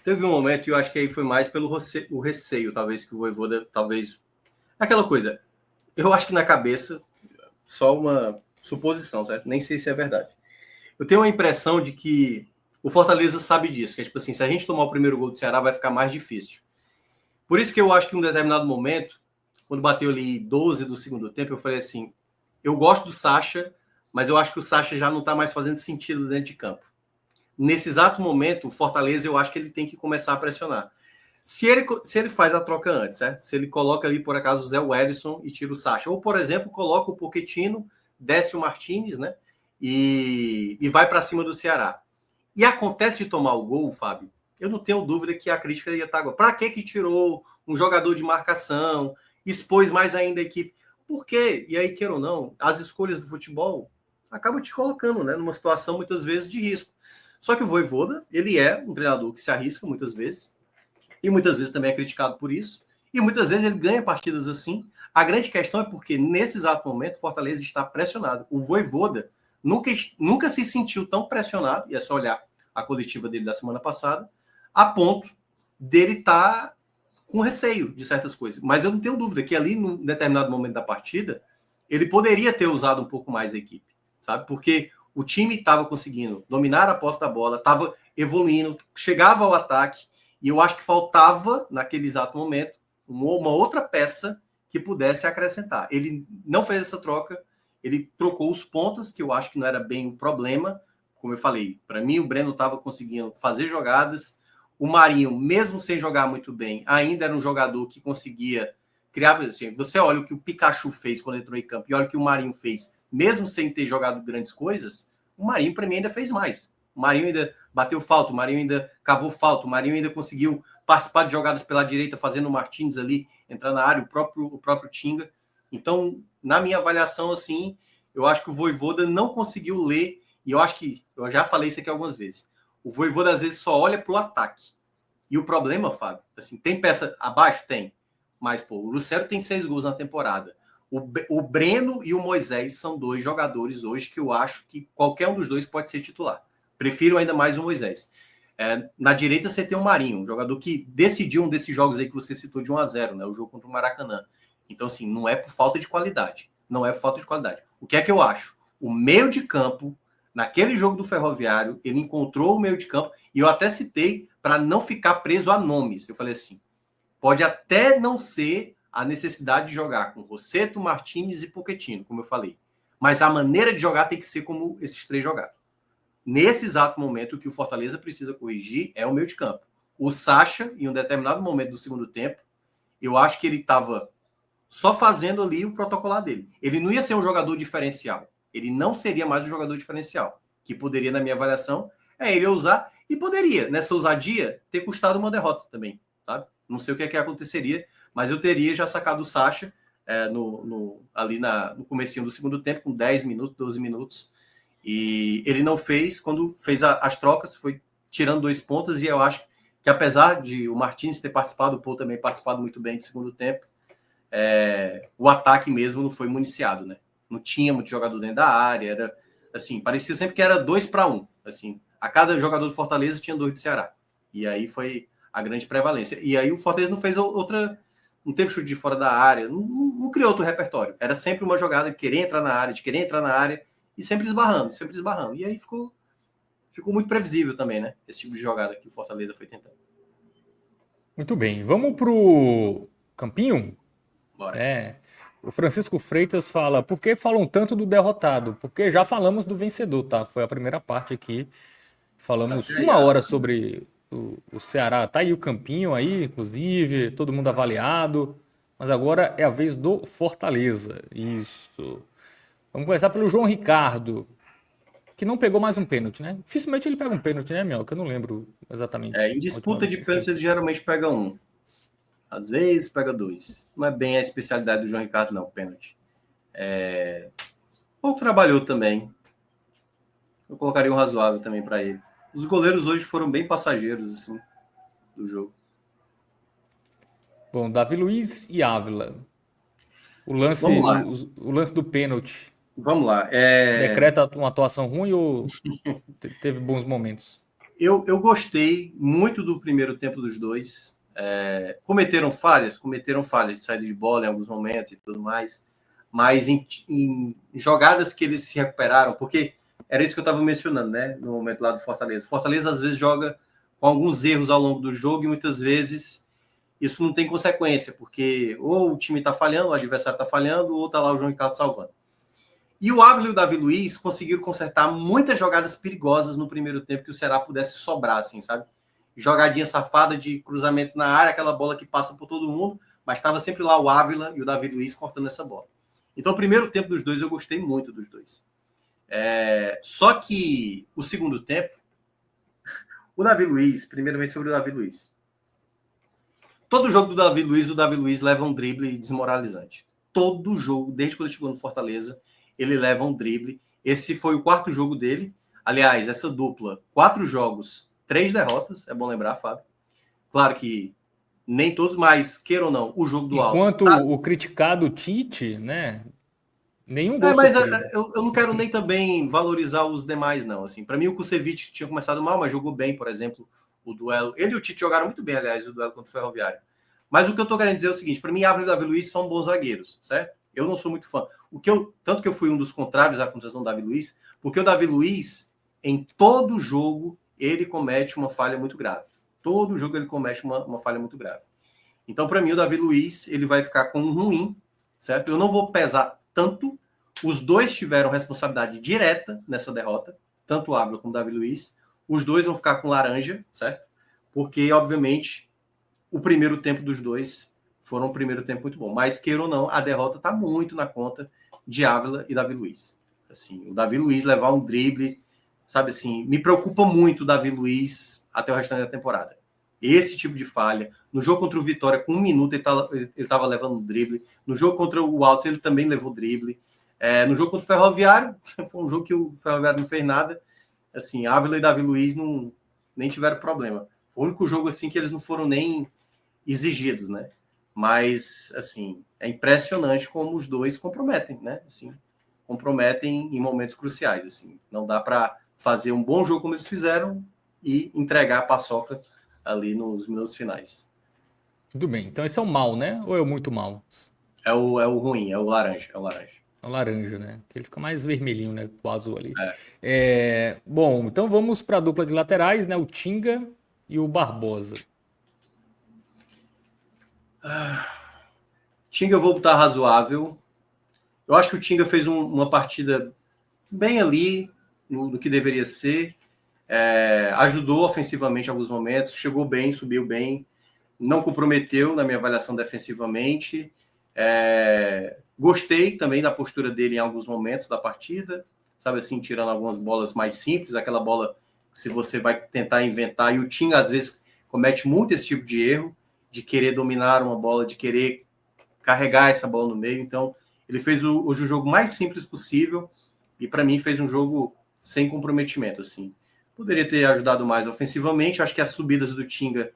e eu acho que aí foi mais pelo o receio, talvez, que o Vojvoda, talvez... Aquela coisa, eu acho que na cabeça, só uma suposição, certo? Nem sei se é verdade. Eu tenho a impressão de que o Fortaleza sabe disso, que é tipo assim, se a gente tomar o primeiro gol do Ceará, vai ficar mais difícil. Por isso que eu acho que em um determinado momento, quando bateu ali 12 do segundo tempo, eu falei assim, eu gosto do Sacha, mas eu acho que o Sacha já não está mais fazendo sentido dentro de campo. Nesse exato momento, o Fortaleza, eu acho que ele tem que começar a pressionar. Se ele faz a troca antes, certo? Se ele coloca ali, por acaso, o Zé Wellison e tira o Sacha. Ou, por exemplo, coloca o Pochettino, desce o Martinez, né? E vai para cima do Ceará. E acontece de tomar o gol, Fábio, eu não tenho dúvida que a crítica ia estar agora. Para que tirou um jogador de marcação, expôs mais ainda a equipe? Por quê? E aí, queira ou não, as escolhas do futebol acabam te colocando, né, numa situação muitas vezes de risco. Só que o Vojvoda, ele é um treinador que se arrisca muitas vezes, e muitas vezes também é criticado por isso, e muitas vezes ele ganha partidas assim. A grande questão é porque, nesse exato momento, Fortaleza está pressionado. O Vojvoda nunca se sentiu tão pressionado, e é só olhar a coletiva dele da semana passada, a ponto dele estar com receio de certas coisas. Mas eu não tenho dúvida que ali, num determinado momento da partida, ele poderia ter usado um pouco mais a equipe, sabe? Porque o time estava conseguindo dominar a posse da bola, estava evoluindo, chegava ao ataque, e eu acho que faltava, naquele exato momento, uma outra peça que pudesse acrescentar. Ele não fez essa troca, ele trocou os pontas, que eu acho que não era bem o problema. Como eu falei, para mim o Breno estava conseguindo fazer jogadas. O Marinho, mesmo sem jogar muito bem, ainda era um jogador que conseguia criar. Assim, você olha o que o Pikachu fez quando entrou em campo e olha o que o Marinho fez, mesmo sem ter jogado grandes coisas, o Marinho, para mim, ainda fez mais. O Marinho ainda bateu falta, o Marinho ainda cavou falta, o Marinho ainda conseguiu participar de jogadas pela direita, fazendo o Martins ali entrar na área, o próprio Tinga. Então, na minha avaliação, assim, eu acho que o Vojvoda não conseguiu ler, e eu acho que, eu já falei isso aqui algumas vezes, o Vojvoda às vezes só olha para o ataque. E o problema, Fábio, assim, tem peça abaixo? Tem. Mas, pô, o Lucero tem 6 gols na temporada. O Breno e o Moisés são 2 jogadores hoje que eu acho que qualquer um dos dois pode ser titular. Prefiro ainda mais o Moisés. Na direita você tem o Marinho, um jogador que decidiu um desses jogos aí que você citou de 1-0, né? O jogo contra o Maracanã. Então, assim, não é por falta de qualidade. Não é por falta de qualidade. O que é que eu acho? O meio de campo, naquele jogo do Ferroviário, ele encontrou o meio de campo, e eu até citei para não ficar preso a nomes. Eu falei assim, pode até não ser a necessidade de jogar com Rossetto, Martínez e Pochettino, como eu falei. Mas a maneira de jogar tem que ser como esses 3 jogaram. Nesse exato momento, o que o Fortaleza precisa corrigir é o meio de campo. O Sacha, em um determinado momento do segundo tempo, eu acho que ele estava só fazendo ali o protocolar dele. Ele não ia ser um jogador diferencial. Ele não seria mais um jogador diferencial. Que poderia, na minha avaliação, ele usar, e poderia, nessa ousadia, ter custado uma derrota também, sabe? Não sei o que é que aconteceria, mas eu teria já sacado o Sacha ali no comecinho do segundo tempo, com 10 minutos, 12 minutos, e ele não fez. Quando fez as trocas, foi tirando 2 pontas, e eu acho que apesar de o Martins ter participado, o Paul também participado muito bem do segundo tempo, o ataque mesmo não foi municiado, né? Não tinha muito jogador dentro da área, era assim, parecia sempre que era 2-1, assim, a cada jogador do Fortaleza tinha 2 do Ceará, e aí foi a grande prevalência. E aí o Fortaleza não fez outra, não teve chute de fora da área, não criou outro repertório, era sempre uma jogada de querer entrar na área, e sempre esbarrando, e aí ficou muito previsível também, né? Esse tipo de jogada que o Fortaleza foi tentando. Muito bem, vamos pro Campinho? Bora. É, o Francisco Freitas fala, por que falam tanto do derrotado? Porque já falamos do vencedor, tá? Foi a primeira parte aqui. Falamos Até aí, 1 hora sobre o Ceará. Tá aí o Campinho aí, inclusive, todo mundo avaliado. Mas agora é a vez do Fortaleza. Isso. Vamos começar pelo João Ricardo, que não pegou mais um pênalti, né? Dificilmente ele pega um pênalti, né, Mel? Que eu não lembro exatamente em a última disputa de vez que ele... pênalti, ele geralmente pega um. Às vezes pega 2. Não é bem a especialidade do João Ricardo, não, pênalti. Pouco trabalhou também. Eu colocaria um razoável também para ele. Os goleiros hoje foram bem passageiros, assim, do jogo. Bom, Davi Luiz e Ávila. O lance, Vamos lá, o lance do pênalti vamos lá. decreta uma atuação ruim ou teve bons momentos? Eu gostei muito do primeiro tempo dos dois. Cometeram falhas de saída de bola em alguns momentos e tudo mais, mas em jogadas que eles se recuperaram, porque era isso que eu estava mencionando, né? No momento lá do Fortaleza. O Fortaleza às vezes joga com alguns erros ao longo do jogo e muitas vezes isso não tem consequência, porque ou o time está falhando, o adversário está falhando, ou está lá o João Ricardo salvando. E o Ávila e o Davi Luiz conseguiram consertar muitas jogadas perigosas no primeiro tempo que o Ceará pudesse sobrar, assim, sabe? Jogadinha safada de cruzamento na área, aquela bola que passa por todo mundo, mas estava sempre lá o Ávila e o Davi Luiz cortando essa bola. Então, o primeiro tempo dos dois, eu gostei muito dos dois. Só que o segundo tempo, o Davi Luiz, primeiramente sobre o Davi Luiz. Todo jogo do Davi Luiz, o Davi Luiz leva um drible desmoralizante. Todo jogo, desde quando ele chegou no Fortaleza, ele leva um drible. Esse foi o quarto jogo dele. Aliás, essa dupla, 4 jogos, 3 derrotas, é bom lembrar, Fábio. Claro que nem todos, mas queira ou não, o jogo do Altos. Enquanto o criticado Tite, né? Nenhum gol Mas sofrido. eu não quero nem também valorizar os demais, não. Assim, para mim, o Kusevich tinha começado mal, mas jogou bem, por exemplo, o duelo. Ele e o Tite jogaram muito bem, aliás, o duelo contra o Ferroviário. Mas o que eu tô querendo dizer é o seguinte: para mim, Ávila e Davi Luiz são bons zagueiros, certo? Eu não sou muito fã. Tanto que eu fui um dos contrários à contratação do Davi Luiz, porque o Davi Luiz, em todo jogo, ele comete uma falha muito grave. Todo jogo ele comete uma falha muito grave. Então, para mim, o Davi Luiz, ele vai ficar com um ruim, certo? Eu não vou pesar tanto. Os dois tiveram responsabilidade direta nessa derrota, tanto o Ávila como o Davi Luiz. Os dois vão ficar com laranja, certo? Porque, obviamente, o primeiro tempo dos dois foram um primeiro tempo muito bom. Mas, queira ou não, a derrota está muito na conta de Ávila e Davi Luiz. Assim, o Davi Luiz levar um drible, sabe assim, me preocupa muito o Davi Luiz até o restante da temporada. Esse tipo de falha. No jogo contra o Vitória, com 1 minuto, ele estava levando um drible. No jogo contra o Altos, ele também levou drible. No jogo contra o Ferroviário, foi um jogo que o Ferroviário não fez nada. Assim, Ávila e Davi Luiz nem tiveram problema. Foi o único jogo assim que eles não foram nem exigidos, né? Mas, assim, é impressionante como os dois comprometem, né? Assim, comprometem em momentos cruciais. Assim, não dá para fazer um bom jogo como eles fizeram e entregar a paçoca ali nos minutos finais. Tudo bem. Então esse é o mal, né? Ou é o muito mal? É o ruim, é o laranja, é o laranja. É o laranja, né? Que ele fica mais vermelhinho, né? Com o azul ali. É. Bom, então vamos para a dupla de laterais, né? O Tinga e o Barbosa. Tinga eu vou botar razoável. Eu acho que o Tinga fez uma partida bem ali, no que deveria ser. Ajudou ofensivamente em alguns momentos, chegou bem, subiu bem, não comprometeu na minha avaliação defensivamente. Gostei também da postura dele em alguns momentos da partida, sabe assim, tirando algumas bolas mais simples, aquela bola que se você vai tentar inventar, e o Tinga às vezes comete muito esse tipo de erro, de querer dominar uma bola, de querer carregar essa bola no meio. Então, ele fez hoje o jogo mais simples possível e, para mim, fez um jogo sem comprometimento. Assim. Poderia ter ajudado mais ofensivamente. Acho que as subidas do Tinga,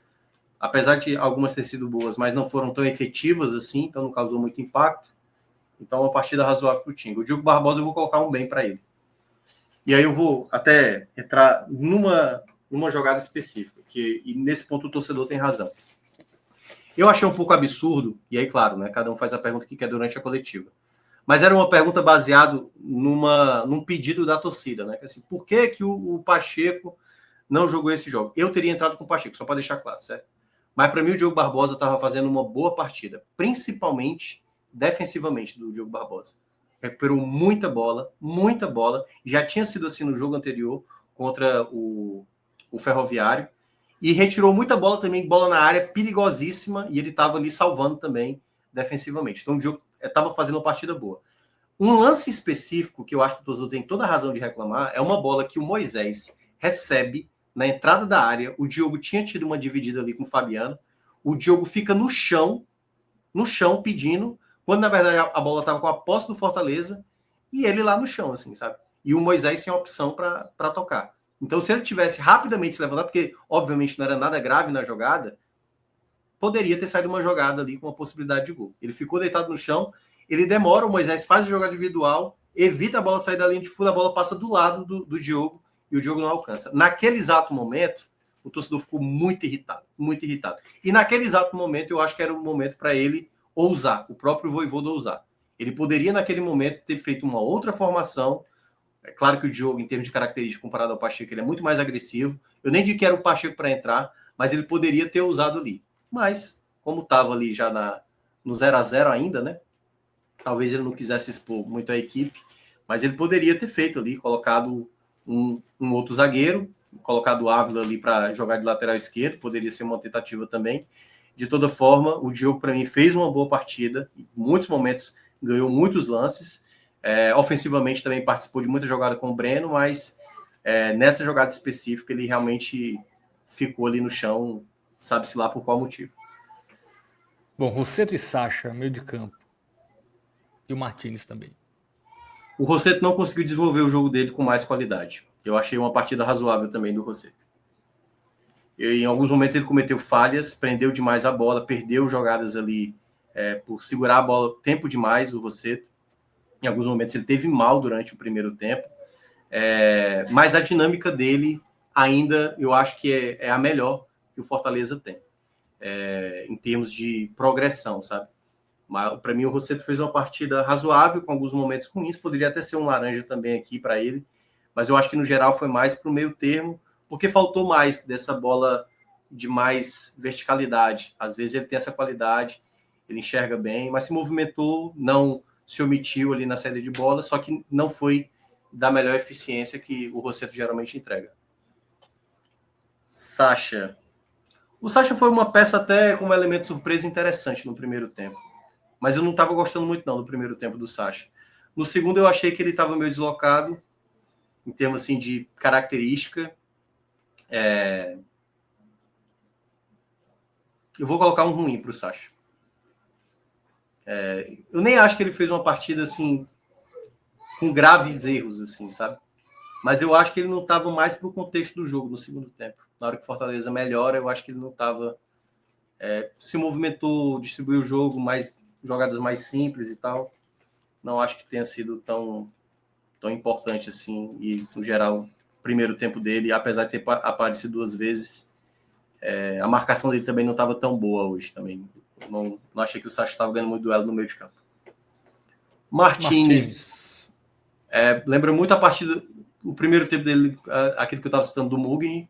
apesar de algumas terem sido boas, mas não foram tão efetivas assim, então não causou muito impacto. Então, uma partida razoável para o Tinga. O Diogo Barbosa, eu vou colocar um bem para ele. E aí eu vou até entrar numa jogada específica, e nesse ponto o torcedor tem razão. Eu achei um pouco absurdo, e aí, claro, né, cada um faz a pergunta que quer durante a coletiva. Mas era uma pergunta baseada num pedido da torcida, né? Assim, por que o Pacheco não jogou esse jogo? Eu teria entrado com o Pacheco, só para deixar claro, certo? Mas para mim o Diogo Barbosa estava fazendo uma boa partida, principalmente defensivamente do Diogo Barbosa. Recuperou muita bola, já tinha sido assim no jogo anterior contra o Ferroviário, e retirou muita bola também, bola na área perigosíssima, e ele estava ali salvando também defensivamente. Então o Diogo estava fazendo uma partida boa. Um lance específico que eu acho que o torcedor tem toda a razão de reclamar é uma bola que o Moisés recebe na entrada da área. O Diogo tinha tido uma dividida ali com o Fabiano. O Diogo fica no chão pedindo, quando na verdade a bola estava com a posse do Fortaleza e ele lá no chão, assim, sabe? E o Moisés sem opção para tocar. Então, se ele tivesse rapidamente se levantado, porque obviamente não era nada grave na jogada, poderia ter saído uma jogada ali com uma possibilidade de gol. Ele ficou deitado no chão, ele demora, o Moisés faz a jogada individual, evita a bola sair da linha de fundo, a bola passa do lado do Diogo e o Diogo não alcança. Naquele exato momento, o torcedor ficou muito irritado, muito irritado. E naquele exato momento, eu acho que era o momento para ele ousar, o próprio Vojvoda ousar. Ele poderia, naquele momento, ter feito uma outra formação. É claro que o Diogo, em termos de característica, comparado ao Pacheco, ele é muito mais agressivo. Eu nem digo que era o Pacheco para entrar, mas ele poderia ter usado ali. Mas, como estava ali já no 0-0 ainda, né? Talvez ele não quisesse expor muito a equipe, mas ele poderia ter feito ali, colocado um outro zagueiro, colocado o Ávila ali para jogar de lateral esquerdo, poderia ser uma tentativa também. De toda forma, o Diogo, para mim, fez uma boa partida, em muitos momentos ganhou muitos lances, ofensivamente também participou de muita jogada com o Breno, mas nessa jogada específica ele realmente ficou ali no chão, sabe-se lá por qual motivo. Bom, Rosseto e Sacha, meio de campo. E o Martínez também. O Rosseto não conseguiu desenvolver o jogo dele com mais qualidade. Eu achei uma partida razoável também do Rosseto. Em alguns momentos ele cometeu falhas, prendeu demais a bola, perdeu jogadas ali por segurar a bola tempo demais, o Rosseto. Em alguns momentos ele teve mal durante o primeiro tempo. Mas a dinâmica dele ainda, eu acho que é a melhor que o Fortaleza tem. Em termos de progressão, sabe? Para mim, o Rosseto fez uma partida razoável, com alguns momentos ruins. Poderia até ser um laranja também aqui para ele. Mas eu acho que, no geral, foi mais para o meio termo, porque faltou mais dessa bola de mais verticalidade. Às vezes ele tem essa qualidade, ele enxerga bem, mas se movimentou, não se omitiu ali na saída de bola, só que não foi da melhor eficiência que o Rosseto geralmente entrega. Sacha. O Sacha foi uma peça até com um elemento surpresa interessante no primeiro tempo. Mas eu não estava gostando muito não do primeiro tempo do Sacha. No segundo eu achei que ele estava meio deslocado, em termos assim, de característica. Eu vou colocar um ruim para o Sacha. Eu nem acho que ele fez uma partida assim com graves erros, assim, sabe? Mas eu acho que ele não estava mais para o contexto do jogo no segundo tempo. Na hora que o Fortaleza melhora, eu acho que ele não estava... se movimentou, distribuiu o jogo, jogadas mais simples e tal. Não acho que tenha sido tão importante assim. E, no geral, o primeiro tempo dele, apesar de ter aparecido 2 vezes, a marcação dele também não estava tão boa hoje também. Não achei que o Sacha estava ganhando muito duelo no meio de campo. Martínez. Lembra muito a partida, o primeiro tempo dele, aquilo que eu estava citando do Mugni,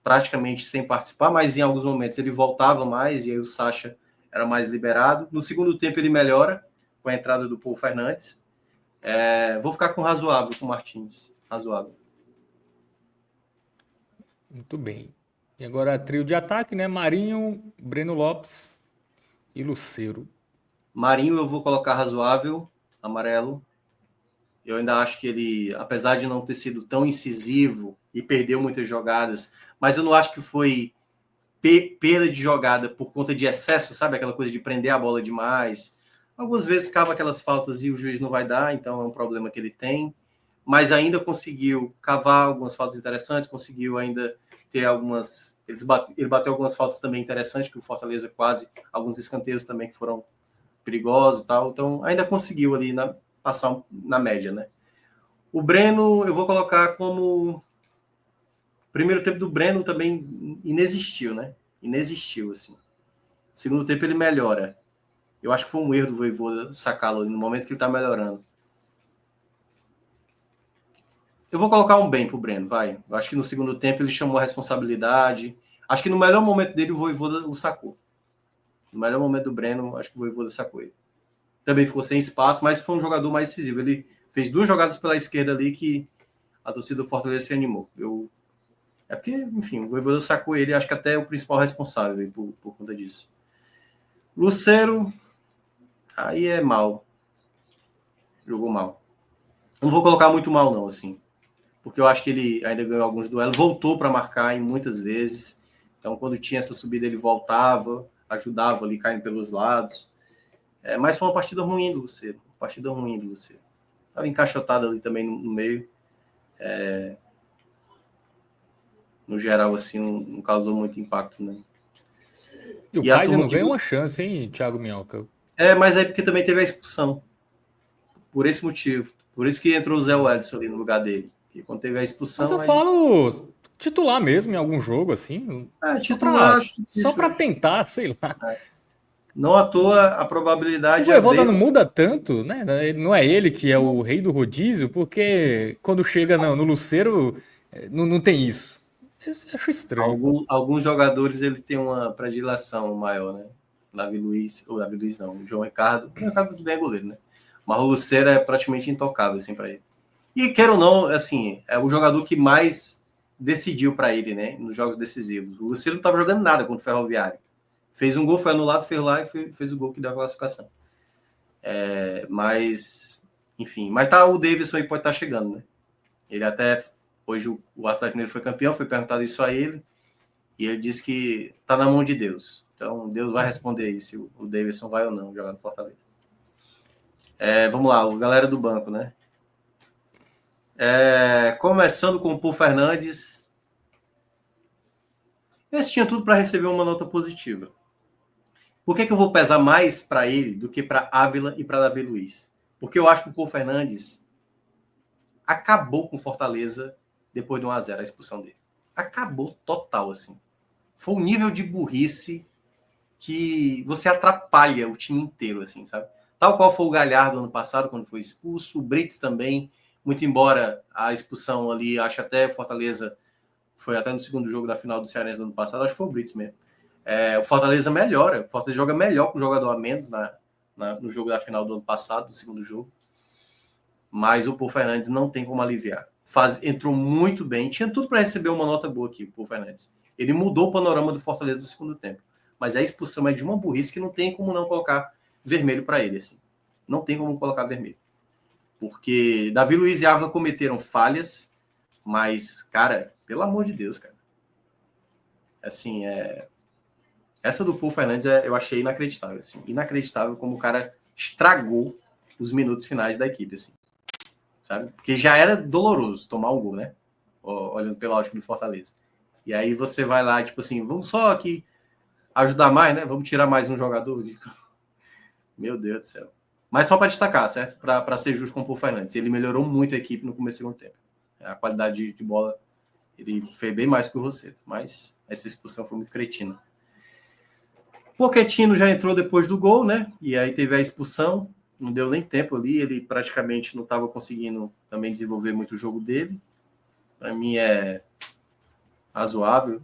praticamente sem participar, mas em alguns momentos ele voltava mais e aí o Sacha era mais liberado. No segundo tempo ele melhora com a entrada do Paul Fernandes. Vou ficar com razoável com o Martínez. Razoável. Muito bem. E agora trio de ataque, né? Marinho, Breno Lopes e Lucero. Marinho eu vou colocar razoável, amarelo. Eu ainda acho que ele, apesar de não ter sido tão incisivo e perdeu muitas jogadas, mas eu não acho que foi perda de jogada por conta de excesso, sabe? Aquela coisa de prender a bola demais. Algumas vezes cava aquelas faltas e o juiz não vai dar, então é um problema que ele tem. Mas ainda conseguiu cavar algumas faltas interessantes, conseguiu ainda ter algumas... Ele bateu algumas faltas também interessantes, que o Fortaleza quase... Alguns escanteios também que foram perigosos e tal. Então ainda conseguiu ali passar na média, né? O Breno eu vou colocar como... O primeiro tempo do Breno também inexistiu, né? Inexistiu, assim. Segundo tempo ele melhora. Eu acho que foi um erro do Vojvoda sacá-lo no momento que ele tá melhorando. Eu vou colocar um bem pro Breno, vai. Eu acho que no segundo tempo ele chamou a responsabilidade. Acho que no melhor momento dele o Vojvoda o sacou. No melhor momento do Breno, acho que o Vojvoda sacou ele. Também ficou sem espaço, mas foi um jogador mais decisivo. Ele fez 2 jogadas pela esquerda ali que a torcida do Fortaleza se animou. É porque, enfim, o Vojvoda sacou ele, acho que até é o principal responsável por conta disso. Lucero, aí é mal. Jogou mal. Não vou colocar muito mal, não, assim. Porque eu acho que ele ainda ganhou alguns duelos, voltou para marcar em muitas vezes. Então, quando tinha essa subida, ele voltava, ajudava ali, caindo pelos lados. Mas foi uma partida ruim do Lucero. Estava encaixotado ali também no meio. No geral, assim, não causou muito impacto, né? E o E a Kaiser turma não que... ganha uma chance, hein, Thiago Minhoca? Mas aí porque também teve a expulsão. Por esse motivo. Por isso que entrou o Zé Wellison ali no lugar dele. E quando teve a Mas eu expulsão, aí... falo titular mesmo em algum jogo, assim, Titular, acho só difícil pra hoje. tentar, sei lá. Não à toa, a O probabilidade é Vojvoda não Davis. muda tanto, né? Não é ele que é o rei do rodízio, porque quando chega no Luceiro, não tem isso. Eu acho estranho. Alguns jogadores ele tem uma predileção maior, né? Davi Luiz não, o João Ricardo. O João Ricardo tudo bem é goleiro, né? Mas o Lucero é praticamente intocável, assim, para ele. E queira ou não, assim, é o jogador que mais decidiu para ele, né? Nos jogos decisivos. O Lucero não estava jogando nada contra o Ferroviário. Fez um gol, foi anulado, fez lá e fez o gol que deu a classificação. Mas, enfim, mas tá, o Davidson aí pode estar chegando, né? Ele até, hoje o Atlético Mineiro foi campeão, foi perguntado isso a ele, e ele disse que tá na mão de Deus. Então, Deus vai responder aí se o Davidson vai ou não jogar no Fortaleza. Vamos lá, o galera do banco, né? Começando com o Paul Fernandes. Esse tinha tudo para receber uma nota positiva. Por que eu vou pesar mais para ele do que para Ávila e para Davi Luiz? Porque eu acho que o Paul Fernandes acabou com Fortaleza depois de 1-0, a expulsão dele. Acabou total, assim. Foi um nível de burrice que você atrapalha o time inteiro, assim, sabe? Tal qual foi o Galhardo ano passado, quando foi expulso, o Brits também, muito embora a expulsão ali, acho até Fortaleza, foi até no segundo jogo da final do Cearense do ano passado, acho que foi o Brits mesmo. O Fortaleza melhora, o Fortaleza joga melhor com o jogador a menos no jogo da final do ano passado, no segundo jogo. Mas o Paul Fernandes não tem como aliviar. Entrou muito bem, tinha tudo para receber uma nota boa aqui, o Paul Fernandes. Ele mudou o panorama do Fortaleza no segundo tempo. Mas a expulsão é de uma burrice que não tem como não colocar vermelho para ele. Assim. Não tem como colocar vermelho. Porque Davi Luiz e Ávila cometeram falhas, mas, cara, pelo amor de Deus, cara. Assim, essa do Paul Fernandes eu achei inacreditável. Assim. Inacreditável como o cara estragou os minutos finais da equipe. Assim. Sabe? Porque já era doloroso tomar um gol, né? Olhando pela ótica do Fortaleza. E aí você vai lá, tipo assim, vamos só aqui ajudar mais, né? Vamos tirar mais um jogador. Meu Deus do céu. Mas só para destacar, certo? Para ser justo com o Paul Fernandes. Ele melhorou muito a equipe no começo do segundo tempo. A qualidade de bola, ele fez bem mais que o Rosseto. Mas essa expulsão foi muito cretina. Pochettino já entrou depois do gol, né? E aí teve a expulsão. Não deu nem tempo ali. Ele praticamente não estava conseguindo também desenvolver muito o jogo dele. Para mim é razoável.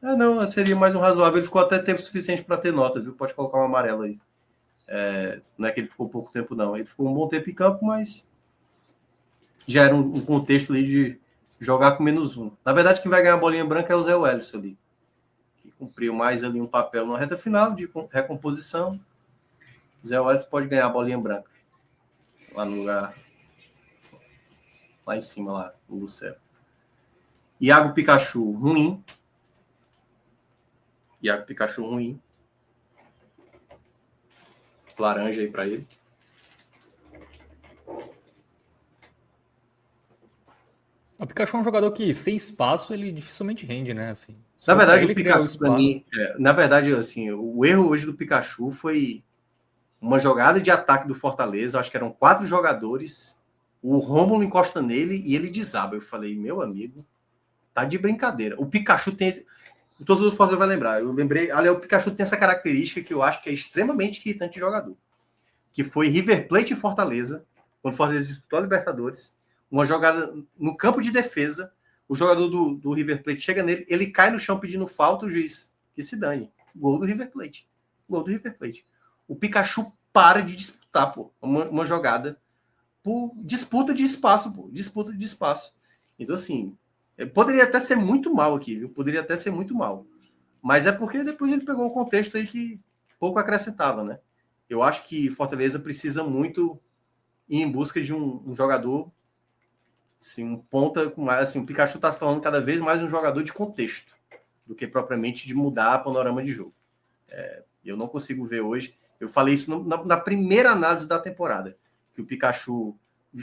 Não, seria mais um razoável. Ele ficou até tempo suficiente para ter nota, viu? Pode colocar um amarelo aí. Não é que ele ficou pouco tempo, não. Ele ficou um bom tempo em campo, mas já era um contexto ali de jogar com -1. Na verdade, quem vai ganhar a bolinha branca é o Zé Wellison ali, que cumpriu mais ali um papel na reta final de recomposição. Zé Wellison pode ganhar a bolinha branca lá no lugar, lá em cima, lá, no Lucero. Iago Pikachu, ruim. Iago Pikachu, ruim. Laranja aí para ele. O Pikachu é um jogador que, sem espaço, ele dificilmente rende, né? Assim, Na só pra verdade, ele o criar o Pikachu, para espaço. mim, na verdade, assim, o erro hoje do Pikachu foi uma jogada de ataque do Fortaleza. Acho que eram 4 jogadores. O Rômulo encosta nele e ele desaba. Eu falei, meu amigo, tá de brincadeira. O Pikachu tem. O torcedor do Fortaleza vai lembrar. Eu lembrei. Aliás, o Pikachu tem essa característica que eu acho que é extremamente irritante de jogador. Que foi River Plate e Fortaleza, quando o Fortaleza disputou a Libertadores. Uma jogada no campo de defesa. O jogador do River Plate chega nele, ele cai no chão pedindo falta, o juiz que se dane. Gol do River Plate. Gol do River Plate. O Pikachu para de disputar, pô, uma jogada por disputa de espaço, pô, disputa de espaço. Então, assim, poderia até ser muito mal aqui, viu? Poderia até ser muito mal. Mas é porque depois ele pegou um contexto aí que pouco acrescentava, né? Eu acho que Fortaleza precisa muito ir em busca de um jogador, assim, um ponta com mais, assim, o Pikachu está se tornando cada vez mais um jogador de contexto do que propriamente de mudar o panorama de jogo. Eu não consigo ver hoje. Eu falei isso na primeira análise da temporada, que o Pikachu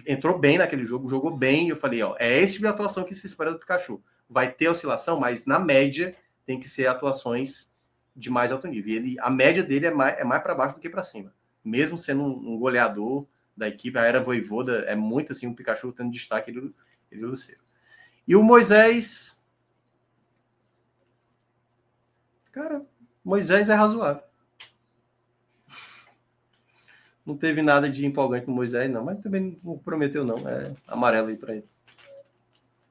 entrou bem naquele jogo, jogou bem. Eu falei, é esse tipo de atuação que se espera do Pikachu. Vai ter oscilação, mas na média tem que ser atuações de mais alto nível. A média dele é mais para baixo do que para cima. Mesmo sendo um goleador da equipe, a Era Voivoda é muito assim, o Pikachu tendo destaque ele e o Luceiro. E o Moisés... Cara, Moisés é razoável. Não teve nada de empolgante no Moisés, não. Mas também não prometeu, não. É amarelo aí para ele.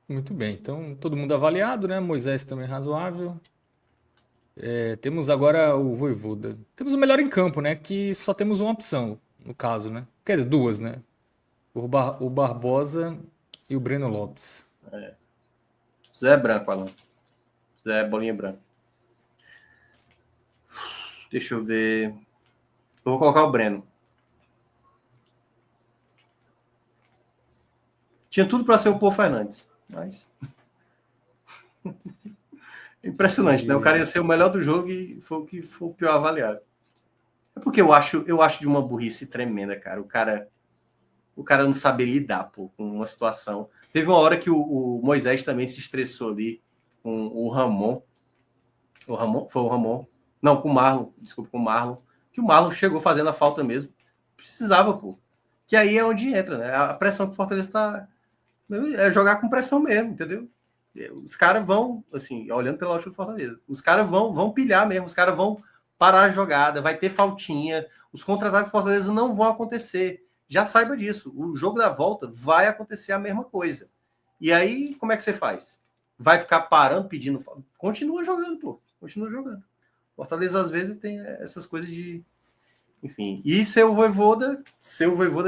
Muito bem, então todo mundo avaliado, né? Moisés também razoável. Temos agora o Voivoda. Temos o melhor em campo, né? Que só temos uma opção, no caso, né? Quer dizer, duas, né? O Barbosa e o Breno Lopes. Zé branco, Alan. Zé bolinha branca. Deixa eu ver. Eu vou colocar o Breno. Tinha tudo para ser o Pô Fernandes, mas... Impressionante, né? O cara ia ser o melhor do jogo e foi o que foi o pior avaliado. É porque eu acho de uma burrice tremenda, cara. O cara não sabe lidar, pô, com uma situação. Teve uma hora que o Moisés também se estressou ali com o Ramon. O Ramon? Foi o Ramon. Não, com o Marlon. Desculpa, com o Marlon. Que o Marlon chegou fazendo a falta mesmo. Precisava, pô. Que aí é onde entra, né? A pressão que o Fortaleza tá... É jogar com pressão mesmo, entendeu? Os caras vão, assim, olhando pela ótica do Fortaleza, os caras vão pilhar mesmo, os caras vão parar a jogada, vai ter faltinha, os contra-ataques do Fortaleza não vão acontecer. Já saiba disso. O jogo da volta vai acontecer a mesma coisa. E aí, como é que você faz? Vai ficar parando, pedindo... Continua jogando, pô. Continua jogando. Fortaleza, às vezes, tem essas coisas de... Enfim. E seu Voivoda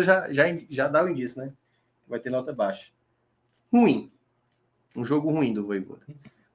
já dá o indício, né? Vai ter nota baixa. Ruim. Um jogo ruim do Voivoda.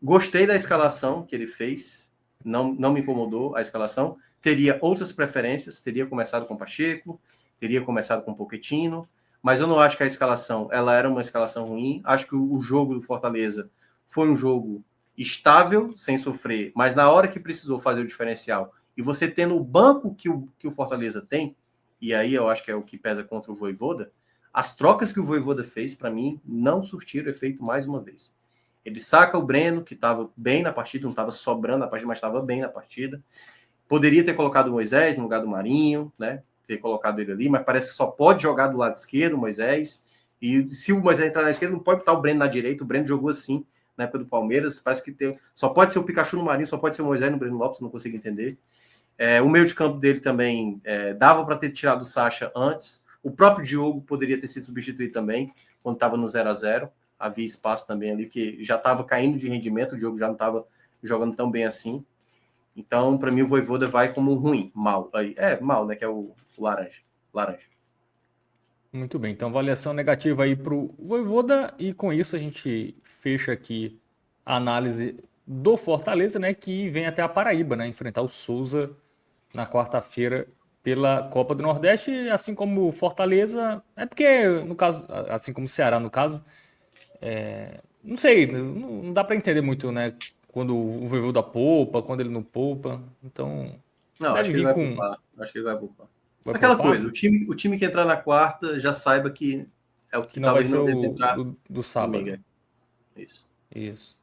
Gostei da escalação que ele fez. Não me incomodou a escalação. Teria outras preferências. Teria começado com Pacheco. Teria começado com Pochettino. Mas eu não acho que a escalação ela era uma escalação ruim. Acho que o jogo do Fortaleza foi um jogo estável, sem sofrer. Mas na hora que precisou fazer o diferencial, e você tendo o banco que o Fortaleza tem, e aí eu acho que é o que pesa contra o Voivoda, as trocas que o Voivoda fez, para mim, não surtiram efeito mais uma vez. Ele saca o Breno, que estava bem na partida, não estava sobrando na partida, mas estava bem na partida. Poderia ter colocado o Moisés no lugar do Marinho, né? Ter colocado ele ali, mas parece que só pode jogar do lado esquerdo o Moisés. E se o Moisés entrar na esquerda, não pode botar o Breno na direita. O Breno jogou assim na época do Palmeiras. Parece que só pode ser o Pikachu no Marinho, só pode ser o Moisés no Breno Lopes, não consigo entender. O meio de campo dele também dava para ter tirado o Sacha antes. O próprio Diogo poderia ter sido substituído também, quando estava no 0-0. Havia espaço também ali, que já estava caindo de rendimento, o Diogo já não estava jogando tão bem assim. Então, para mim, o Voivoda vai como ruim, mal. Mal, né? Que é o laranja. Laranja. Muito bem, então avaliação negativa aí para o Voivoda e com isso a gente fecha aqui a análise do Fortaleza, né, que vem até a Paraíba, né, enfrentar o Souza na quarta-feira pela Copa do Nordeste, assim como o Fortaleza, é porque no caso, assim como o Ceará no caso, não sei, não dá para entender muito, né, quando o Voivoda poupa, quando ele não poupa, então Não, acho deve que ele vir vai com, poupar. Acho que ele vai poupar. vai Aquela poupar, coisa, o time que entrar na quarta já saiba que é o que que não vai talvez ser não deva o entrar do domingo. sábado. Isso. Isso.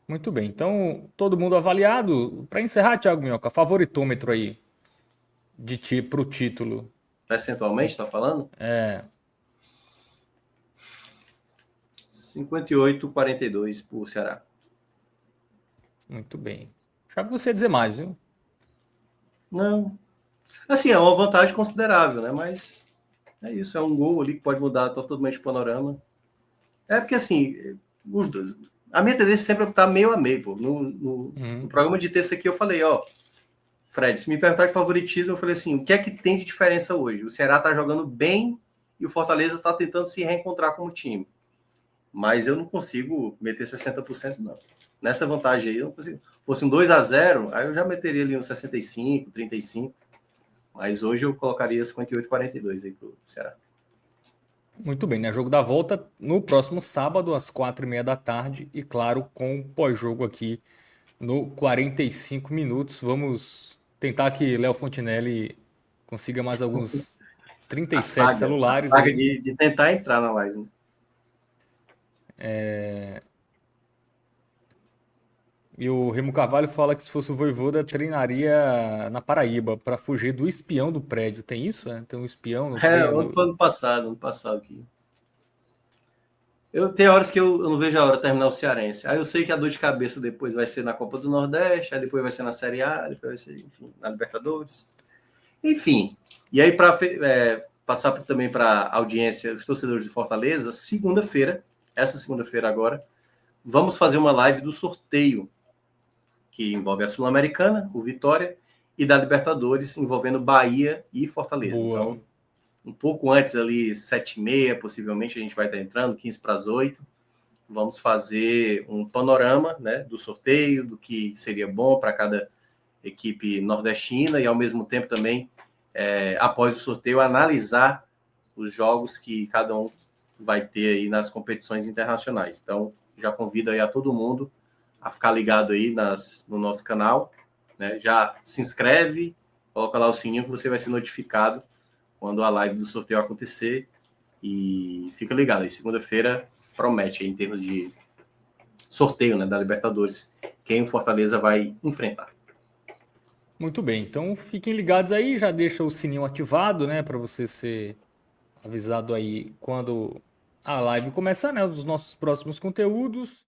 Muito bem, então todo mundo avaliado. Para encerrar, Thiago Minhoca, favoritômetro aí de ti para o título. Percentualmente, tá falando? 58-42 por Ceará. Muito bem. Achava que você ia dizer mais, viu? Não. Assim, é uma vantagem considerável, né? Mas é isso, é um gol ali que pode mudar totalmente o panorama. É porque, assim, os dois. A minha tendência sempre é estar meio a meio, pô. No programa de terça aqui eu falei, ó, Fred, se me perguntar de favoritismo, eu falei assim, o que é que tem de diferença hoje? O Ceará tá jogando bem e o Fortaleza tá tentando se reencontrar como time. Mas eu não consigo meter 60%, não. Nessa vantagem aí, eu não consigo. Se fosse um 2-0, aí eu já meteria ali uns 65, 35. Mas hoje eu colocaria 58-42 aí pro Ceará. Muito bem, né? Jogo da volta no próximo sábado, às 4h30 da tarde. E claro, com pós-jogo aqui no 45 minutos. Vamos tentar que Léo Fontinelli consiga mais alguns A 37 saga, a celulares saga aí. de tentar entrar na live. Né? E o Remo Carvalho fala que se fosse o Vojvoda, treinaria na Paraíba para fugir do espião do prédio. Tem isso? É? Tem um espião no treino Foi ano passado aqui. Tenho horas que eu não vejo a hora de terminar o Cearense. Aí eu sei que a dor de cabeça depois vai ser na Copa do Nordeste, aí depois vai ser na Série A, depois vai ser, enfim, na Libertadores. Enfim. E aí, para passar também para a audiência, os torcedores de Fortaleza, essa segunda-feira agora, vamos fazer uma live do sorteio, que envolve a Sul-Americana, o Vitória, e da Libertadores, envolvendo Bahia e Fortaleza. Boa. Então, um pouco antes ali, 7h30, possivelmente, a gente vai estar entrando, 15 para as 8. Vamos fazer um panorama, né, do sorteio, do que seria bom para cada equipe nordestina e, ao mesmo tempo, também, após o sorteio, analisar os jogos que cada um vai ter aí nas competições internacionais. Então, já convido aí a todo mundo a ficar ligado aí no nosso canal, né? Já se inscreve, coloca lá o sininho que você vai ser notificado quando a live do sorteio acontecer e fica ligado aí. Segunda-feira promete aí, em termos de sorteio, né, da Libertadores, quem o Fortaleza vai enfrentar. Muito bem, então fiquem ligados aí, já deixa o sininho ativado, né, para você ser avisado aí quando a live começar, né, dos nossos próximos conteúdos.